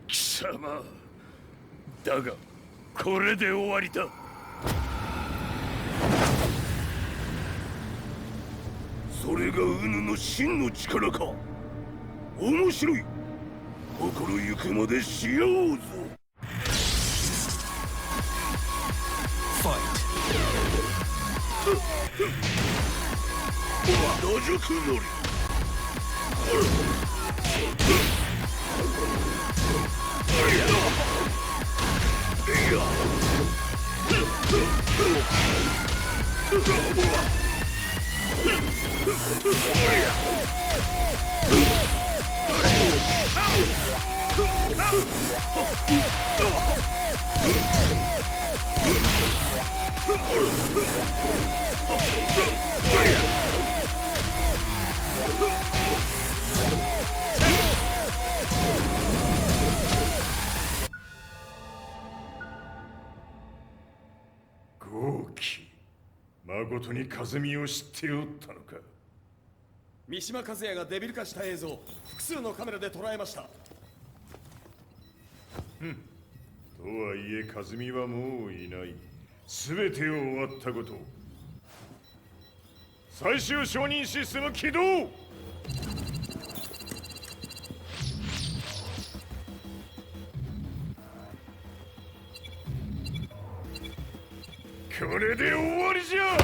貴様だがこれで終わりだ。それがウヌの真の力か。面白い。心ゆくまでしようぞ。打熟のり。豪気、誠に風見を知っておったのか。三島和也がデビル化した映像、複数のカメラで捉えました。とはいえ和美はもういない。全てを終わったこと。最終承認システム起動。これで終わりじゃ。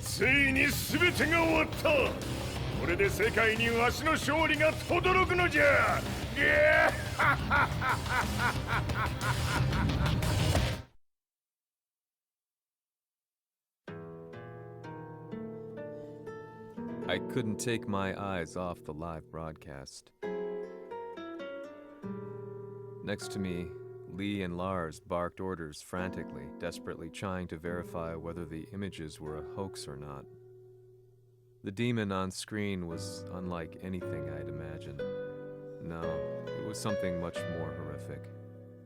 ついに全てが終わった。これで世界にわしの勝利が轟くのじゃ。I couldn't take my eyes off the live broadcast. Next to me, Lee and Lars barked orders frantically, desperately trying to verify whether the images were a hoax or not. The demon on screen was unlike anything I'd imagined. No, it was something much more horrific.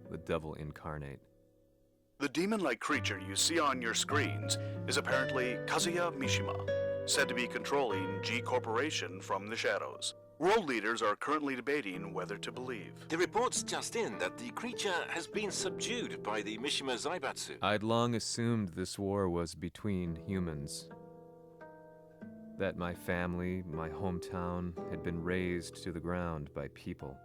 The devil incarnate. The demon-like creature you see on your screens is apparently Kazuya Mishima, said to be controlling G Corporation from the shadows. World leaders are currently debating whether to believe. The reports just in that the creature has been subdued by the Mishima Zaibatsu. I'd long assumed this war was between humans. That my family, my hometown, had been razed to the ground by people.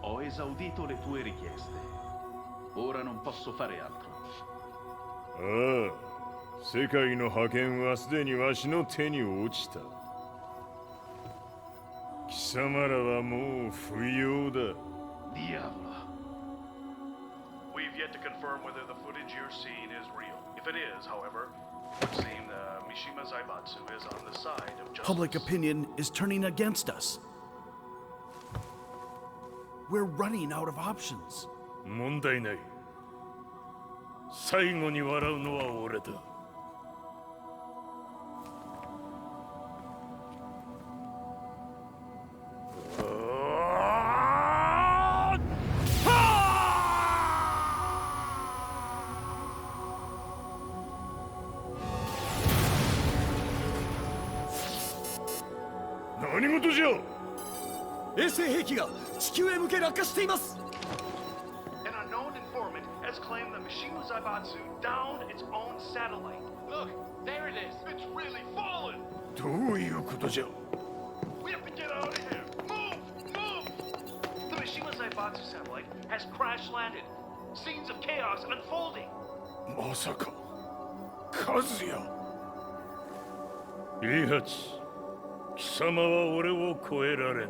Ho esaudito le tue richieste. Ora non posso fare altro. 世界の覇権はすでにわしの手に落ちた。貴様らはもう不要だ。Diavolo. We've yet to confirm whether the footage you're seeing is real. If it is, however, it would seem the Mishima Zaibatsu is on the side of justice. Public opinion is turning against us. We're running out of options. 問題ない。最後に笑うのは俺だ。は衛星兵器が地球へ向け落下しています。 An unknown informant has claimed the Mishima Zaibatsu downed its own satellite. Look, there it is. It's really fallen. どういうことじゃ。 We have to get out of here. Move! Move! The Mishima Zaibatsu satellite has crash landed. Scenes of chaos unfolding. まさか和也。平八、貴様は俺を超えられん。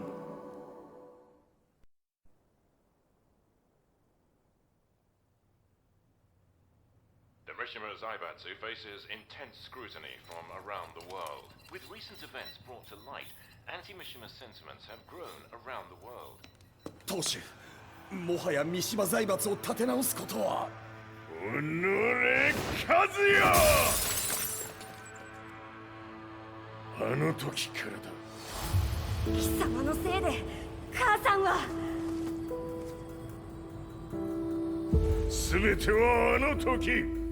The Mishima Zaibatsu faces intense scrutiny from around the world. With recent events brought to light, anti-Mishima sentiments have grown around the world. 当主、もはや三島財閥を立て直すことは。おのれ、和也。あの時からだ。貴様のせいで母さんは。全てはあの時。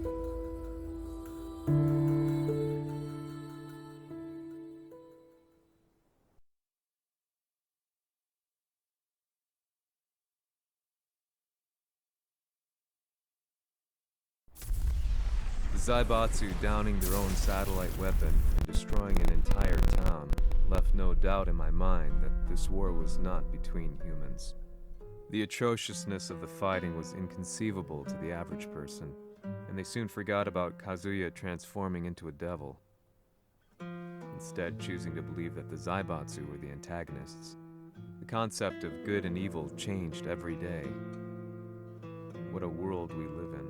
Zaibatsu downing their own satellite weapon and destroying an entire town left no doubt in my mind that this war was not between humans. The atrociousness of the fighting was inconceivable to the average person, and they soon forgot about Kazuya transforming into a devil, instead choosing to believe that the Zaibatsu were the antagonists. The concept of good and evil changed every day. What a world we live in.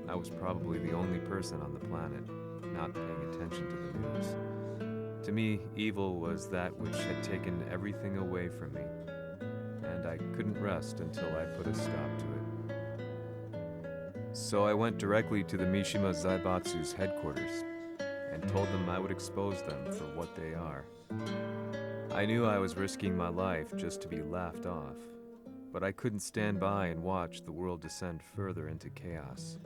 I was probably the only person on the planet not paying attention to the news. To me, evil was that which had taken everything away from me, and I couldn't rest until I put a stop to it. So I went directly to the Mishima Zaibatsu's headquarters and told them I would expose them for what they are. I knew I was risking my life just to be laughed off, but I couldn't stand by and watch the world descend further into chaos.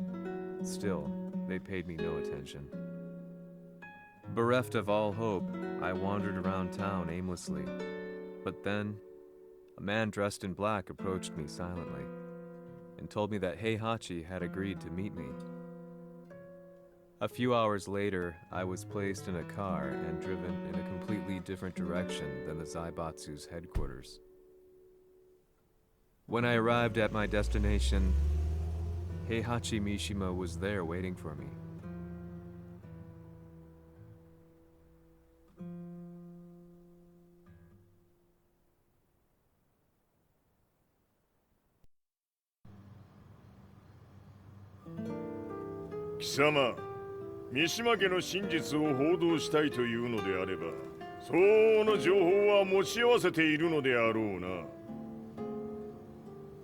Still, they paid me no attention. Bereft of all hope, I wandered around town aimlessly. But then, a man dressed in black approached me silently and told me that Heihachi had agreed to meet me. A few hours later, I was placed in a car and driven in a completely different direction than the Zaibatsu's headquarters. When I arrived at my destination, Heihachi Mishima was there waiting for me. Kisama, 三島家の真実を報道したいというのであれば、相応の情報は持ち合わせているのであろうな。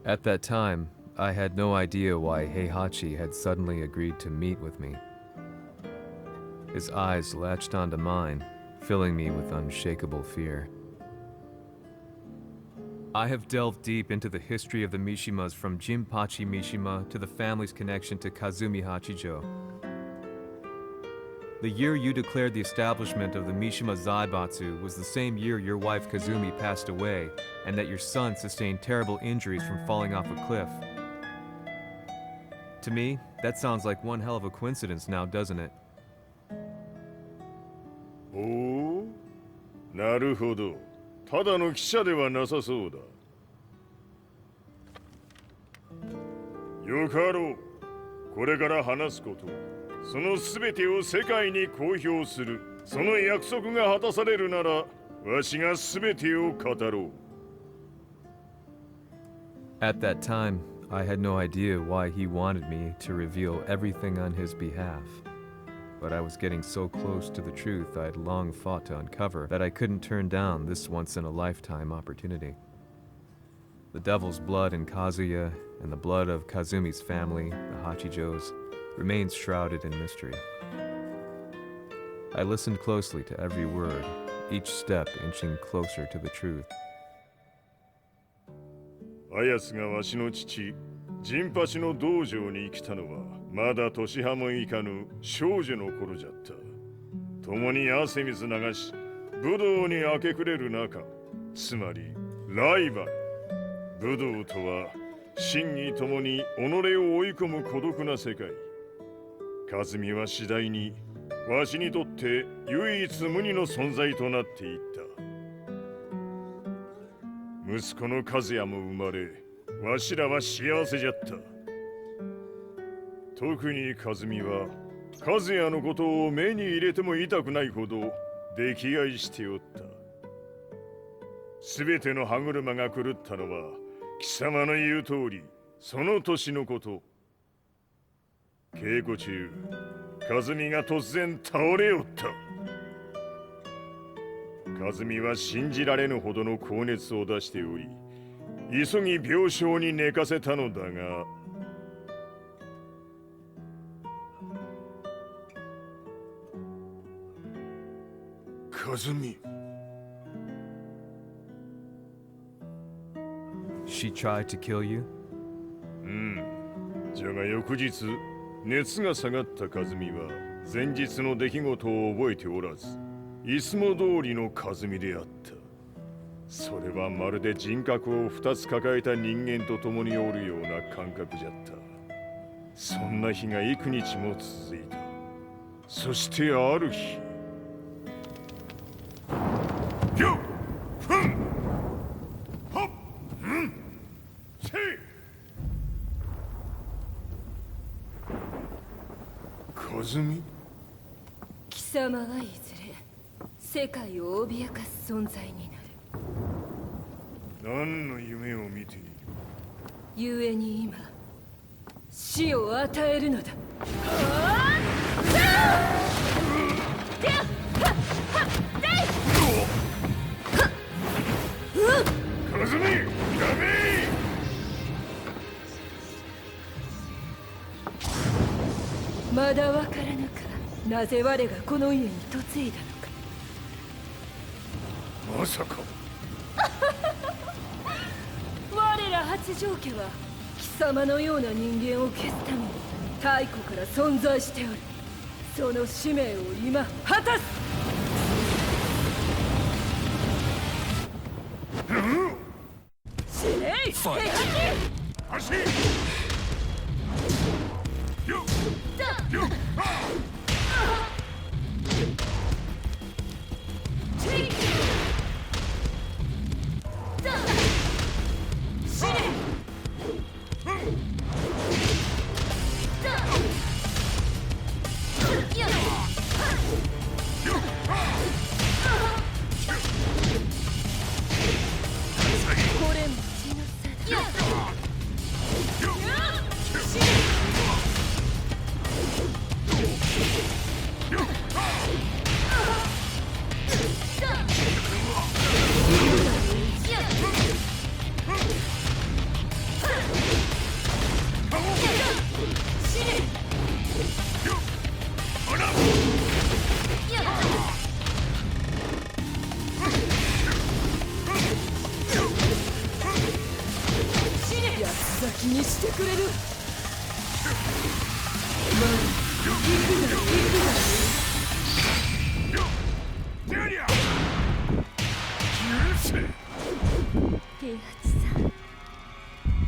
At that time, I had no idea why Heihachi had suddenly agreed to meet with me. His eyes latched onto mine, filling me with unshakable fear. I have delved deep into the history of the Mishimas from Jinpachi Mishima to the family's connection to Kazumi Hachijo. The year you declared the establishment of the Mishima Zaibatsu was the same year your wife Kazumi passed away, and that your son sustained terrible injuries from falling off a cliff. To me, that sounds like one hell of a coincidence now, doesn't it? おお、なるほど。ただの記者ではなさそうだ。よかろう。これから話すこと、そのすべてを世界に公表する。その約束が果たされるなら、わしがすべてを語ろう。At that time, I had no idea why he wanted me to reveal everything on his behalf. But I was getting so close to the truth I'd long fought to uncover that I couldn't turn down this once-in-a-lifetime opportunity. The devil's blood in Kazuya and the blood of Kazumi's family, the Hachijos, remains shrouded in mystery. I listened closely to every word, each step inching closer to the truth. あやつがわしの父、陣八の道場に来たのは、まだ年半もいかぬ少女の頃じゃった。共に汗水流し、武道に明け暮れる中、つまりライバル。武道とは真偽ともに己を追い込む孤独な世界。和美は次第にわしにとって唯一無二の存在となっていった。息子の和也も生まれ、わしらは幸せじゃった。特に和美は和也のことを目に入れても痛くないほど溺愛しておった。すべての歯車が狂ったのは貴様の言う通りその年のこと。稽古中和美が突然倒れおった。和美は信じられぬほどの高熱を出しており、急ぎ病床に寝かせたのだが、和美。 She tried to kill you? じゃが翌日熱が下がった和美は前日の出来事を覚えておらず、いつも通りの和美であった。それはまるで人格を2つ抱えた人間と共におるような感覚じゃった。そんな日が幾日も続いた。そしてある日、よっふんはっんせい。和美。貴様はいずれ世界を脅かす存在になる。何の夢を見ている。故に今死を与えるのだ。和美、やめ。まだわからぬか。なぜ我がこの家に嫁いだのか。まさか。我ら八丈家は貴様のような人間を消すために太古から存在しておる。その使命を今果たす。死ねい、平八。足。よっよっ。気にしてくれる。平八さ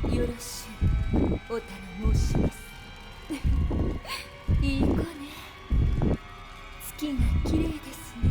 ん、よろしゅうお頼申します。いい子ね。月が綺麗ですね。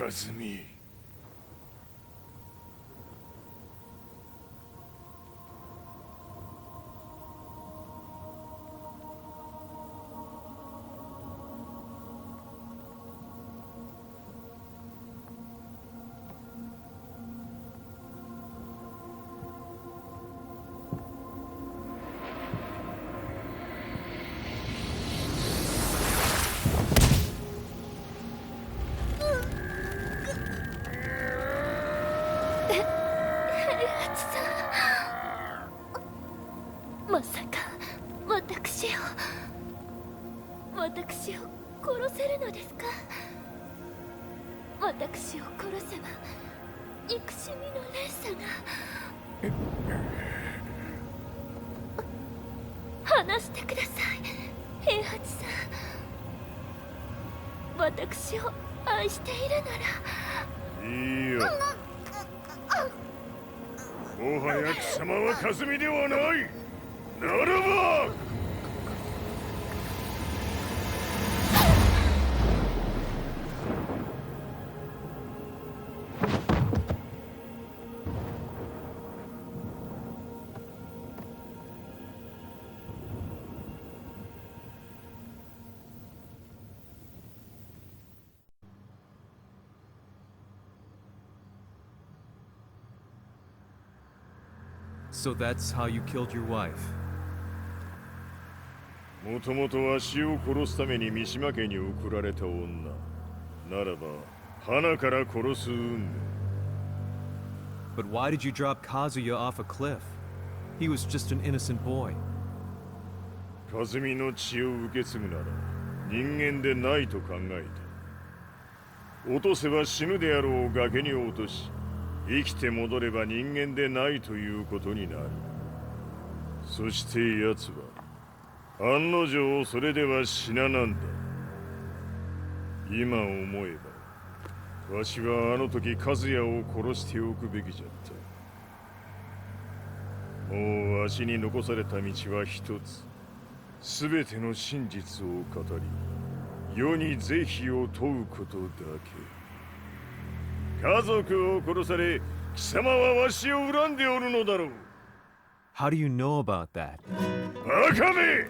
和美。私を殺せるのですか？私を殺せば憎しみの連鎖が。話してください、平八さん。私を愛しているなら。いいよ。もはや貴様はカズミではない。ならばSo that's how you killed your wife? もともとわしを殺すために三島家に送られた女ならば花から殺す運命。 But why did you drop Kazuya off a cliff? He was just an innocent boy. カズミの血を受け継ぐなら人間でないと考えた。落とせば死ぬであろう崖に落とし、生きて戻れば人間でないということになる。そして奴は案の定それでは死ななんだ。今思えばわしはあの時和也を殺しておくべきじゃった。もうわしに残された道は一つ。すべての真実を語り世に是非を問うことだけ。家族を殺され貴様はわしを恨んでおるのだろう。 How do you know about that? バカめ！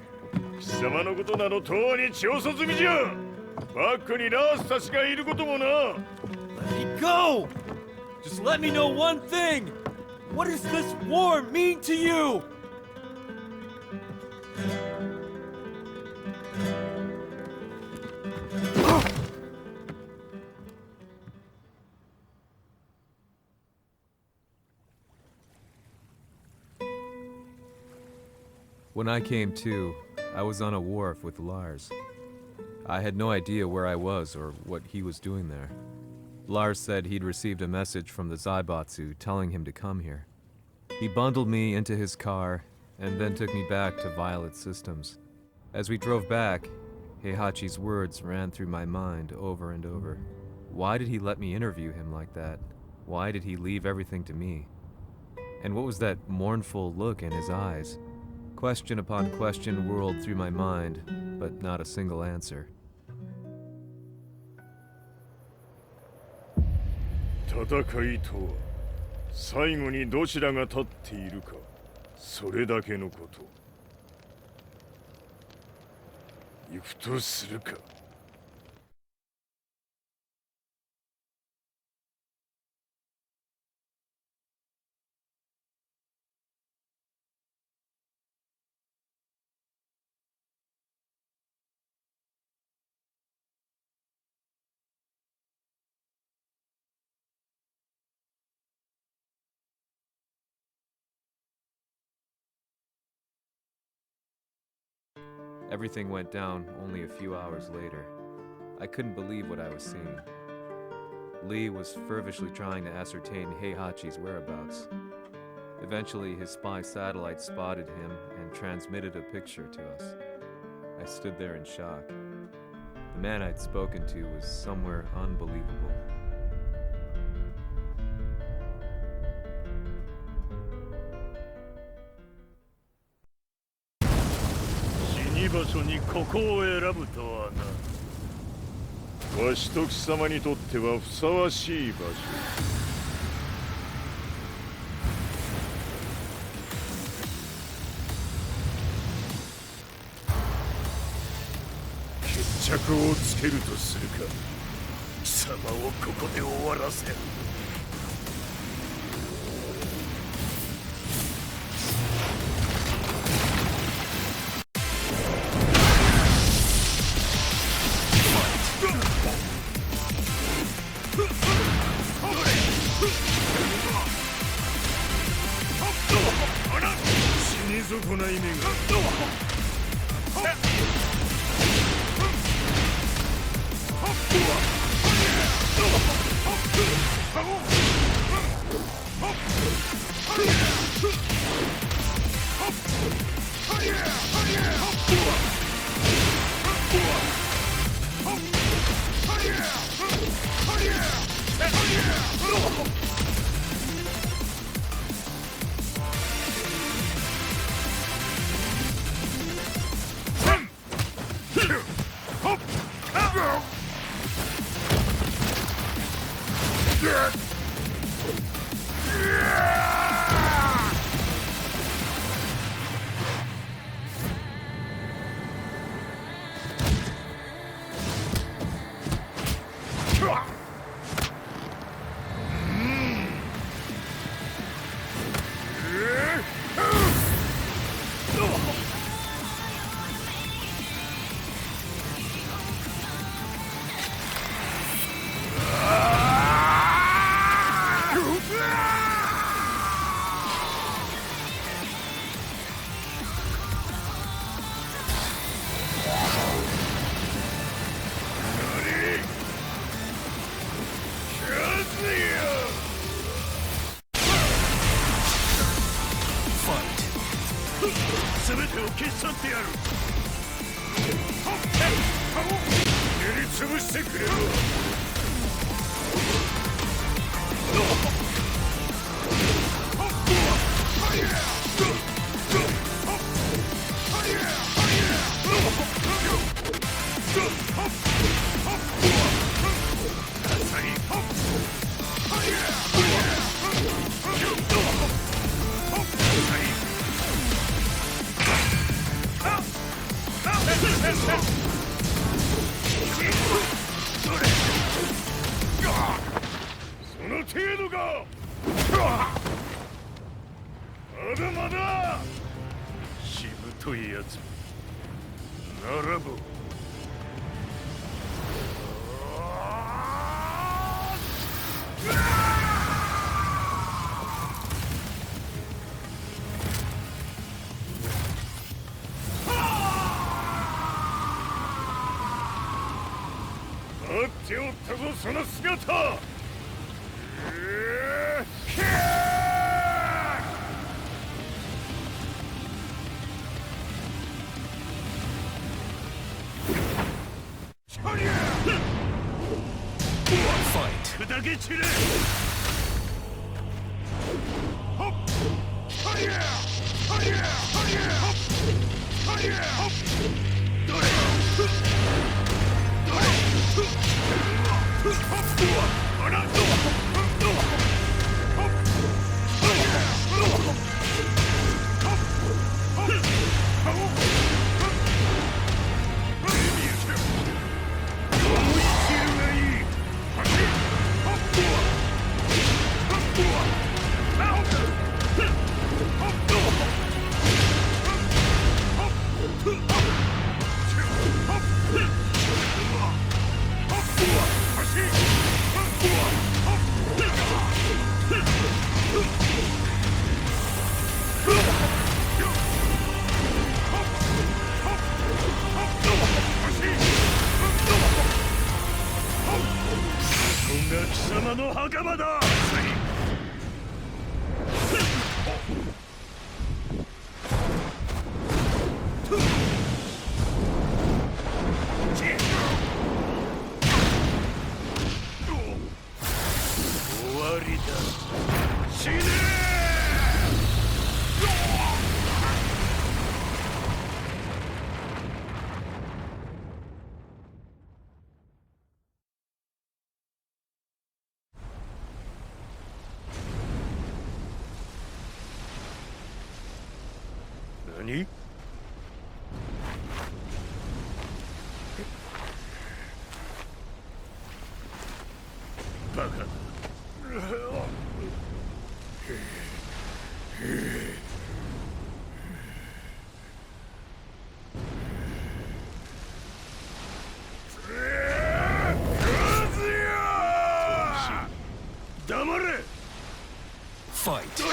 貴様のことなどとうに調査済みじゃ。バックにラースたちがいることもな。 Let me go! Just let me know one thing! What does this war mean to you? When I came to, I was on a wharf with Lars. I had no idea where I was or what he was doing there. Lars said he'd received a message from the Zaibatsu telling him to come here. He bundled me into his car and then took me back to Violet Systems. As we drove back, Heihachi's words ran through my mind over and over. Why did he let me interview him like that? Why did he leave everything to me? And what was that mournful look in his eyes? Question upon question whirled through my mind, but not a single answer. 戦いとは最後にどちらが立っているか、それだけのこと。行くとするか。Everything went down only a few hours later. I couldn't believe what I was seeing. Lee was fervently trying to ascertain Heihachi's whereabouts. Eventually, his spy satellite spotted him and transmitted a picture to us. I stood there in shock. The man I'd spoken to was somewhere unbelievable. 場所にここを選ぶとはな。わしと貴様にとってはふさわしい場所。決着をつけるとするか。貴様をここで終わらせる。死に損ない目が。してくれる。その程度か。まだまだしぶといやつならば待っておったぞその姿。砕け散れ。貴様の袴だ。終わりだ。死ね。何？バカだ。黙れ。ファイト。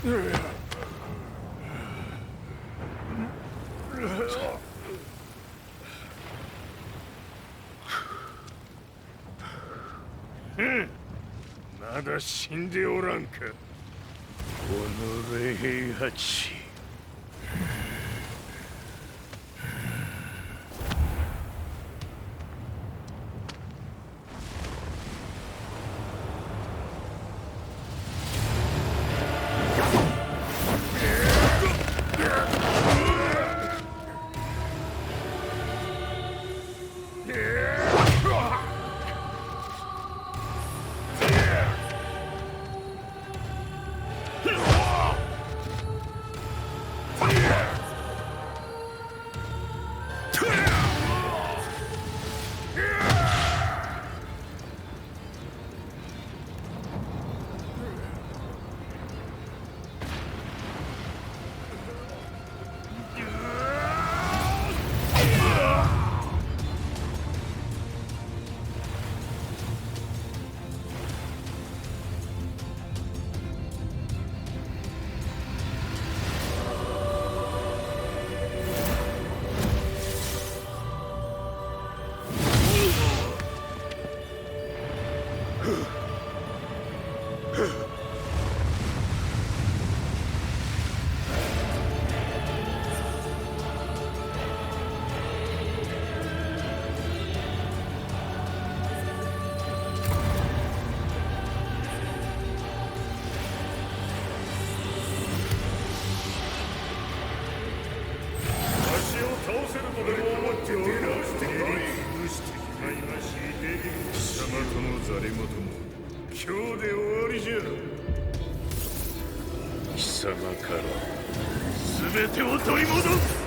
まだ死んでおらんか。おのれ平八。全てを取り戻す。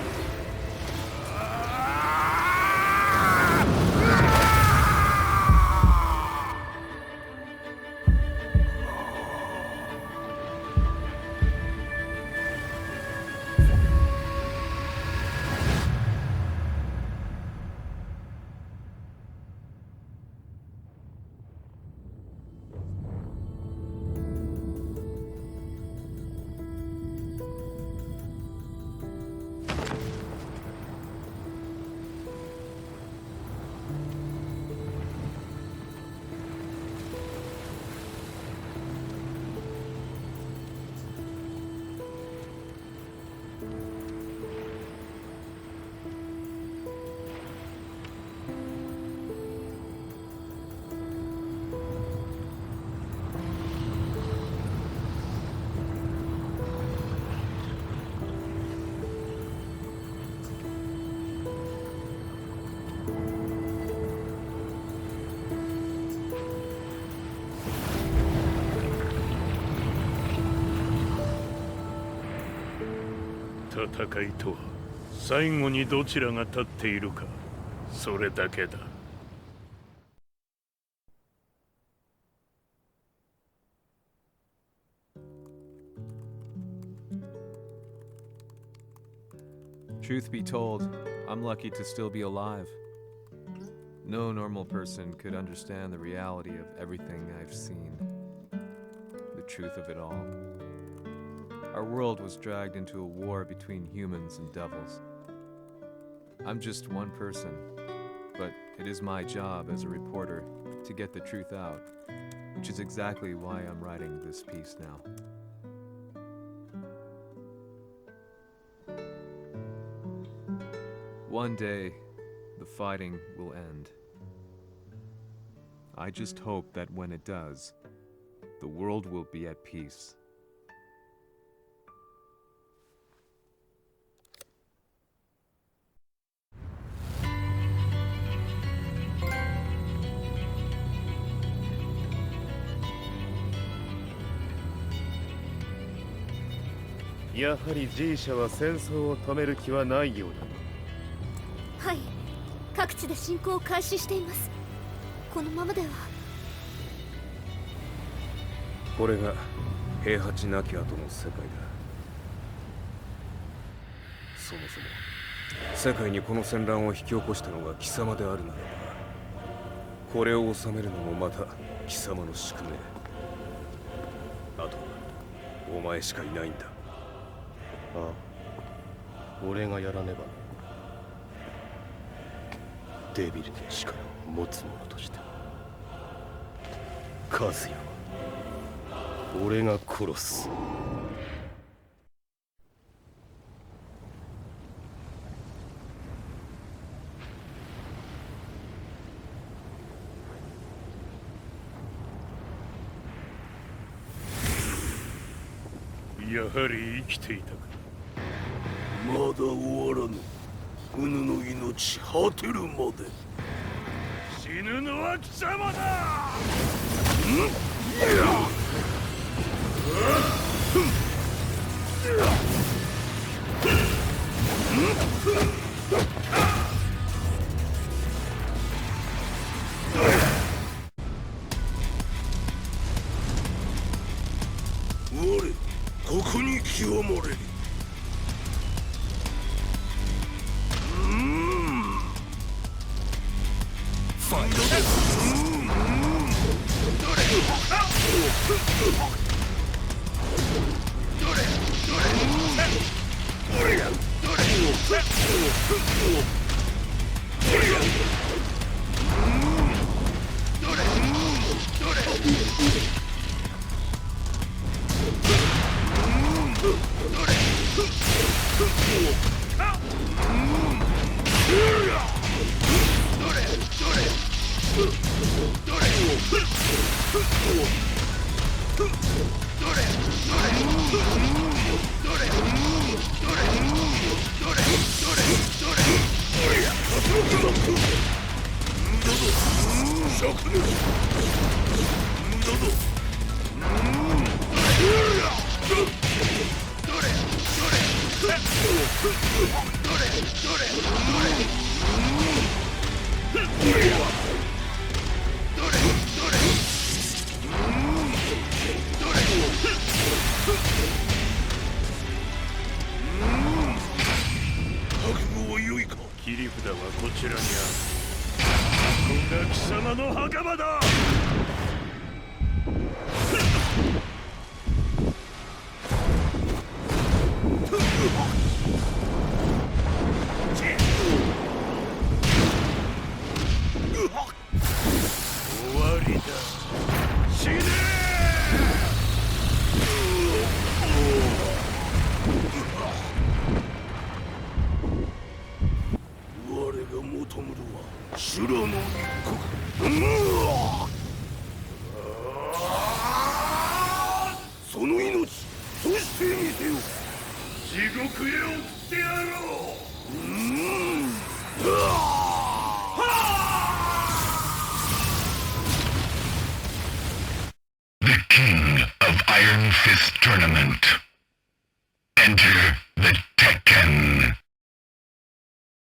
戦いとは最後にどちらが立っているか、それだけだ。Truth be told, I'm lucky to still be alive. No normal person could understand the reality of everything I've seen. The truth of it all. Our world was dragged into a war between humans and devils. I'm just one person, but it is my job as a reporter to get the truth out, which is exactly why I'm writing this piece now. One day, the fighting will end. I just hope that when it does, the world will be at peace. Yaはり G 社は戦争を止める気はないようだ。はい、各地で侵攻を開始しています。このままでは。これが平八なき後の世界だ。そもそも世界にこの戦乱を引き起こしたのが貴様であるならば、これを収めるのもまた貴様の宿命。あとはお前しかいないんだ。ああ、俺がやらねば。デビルの力を持つ者としてカズヤは俺が殺す。やはり生きていたか。まだ終わらぬ。うぬの命果てるまで。死ぬのは貴様だ。我、ここに極まれる。ファイトです。切り札はこちらにある。ここが貴様の墓場だ。終わりだ。死ね我が求むるは修羅の一国。その命そしてみせよ。地獄へ送ってやろう。The King of Iron Fist Tournament. Enter the Tekken.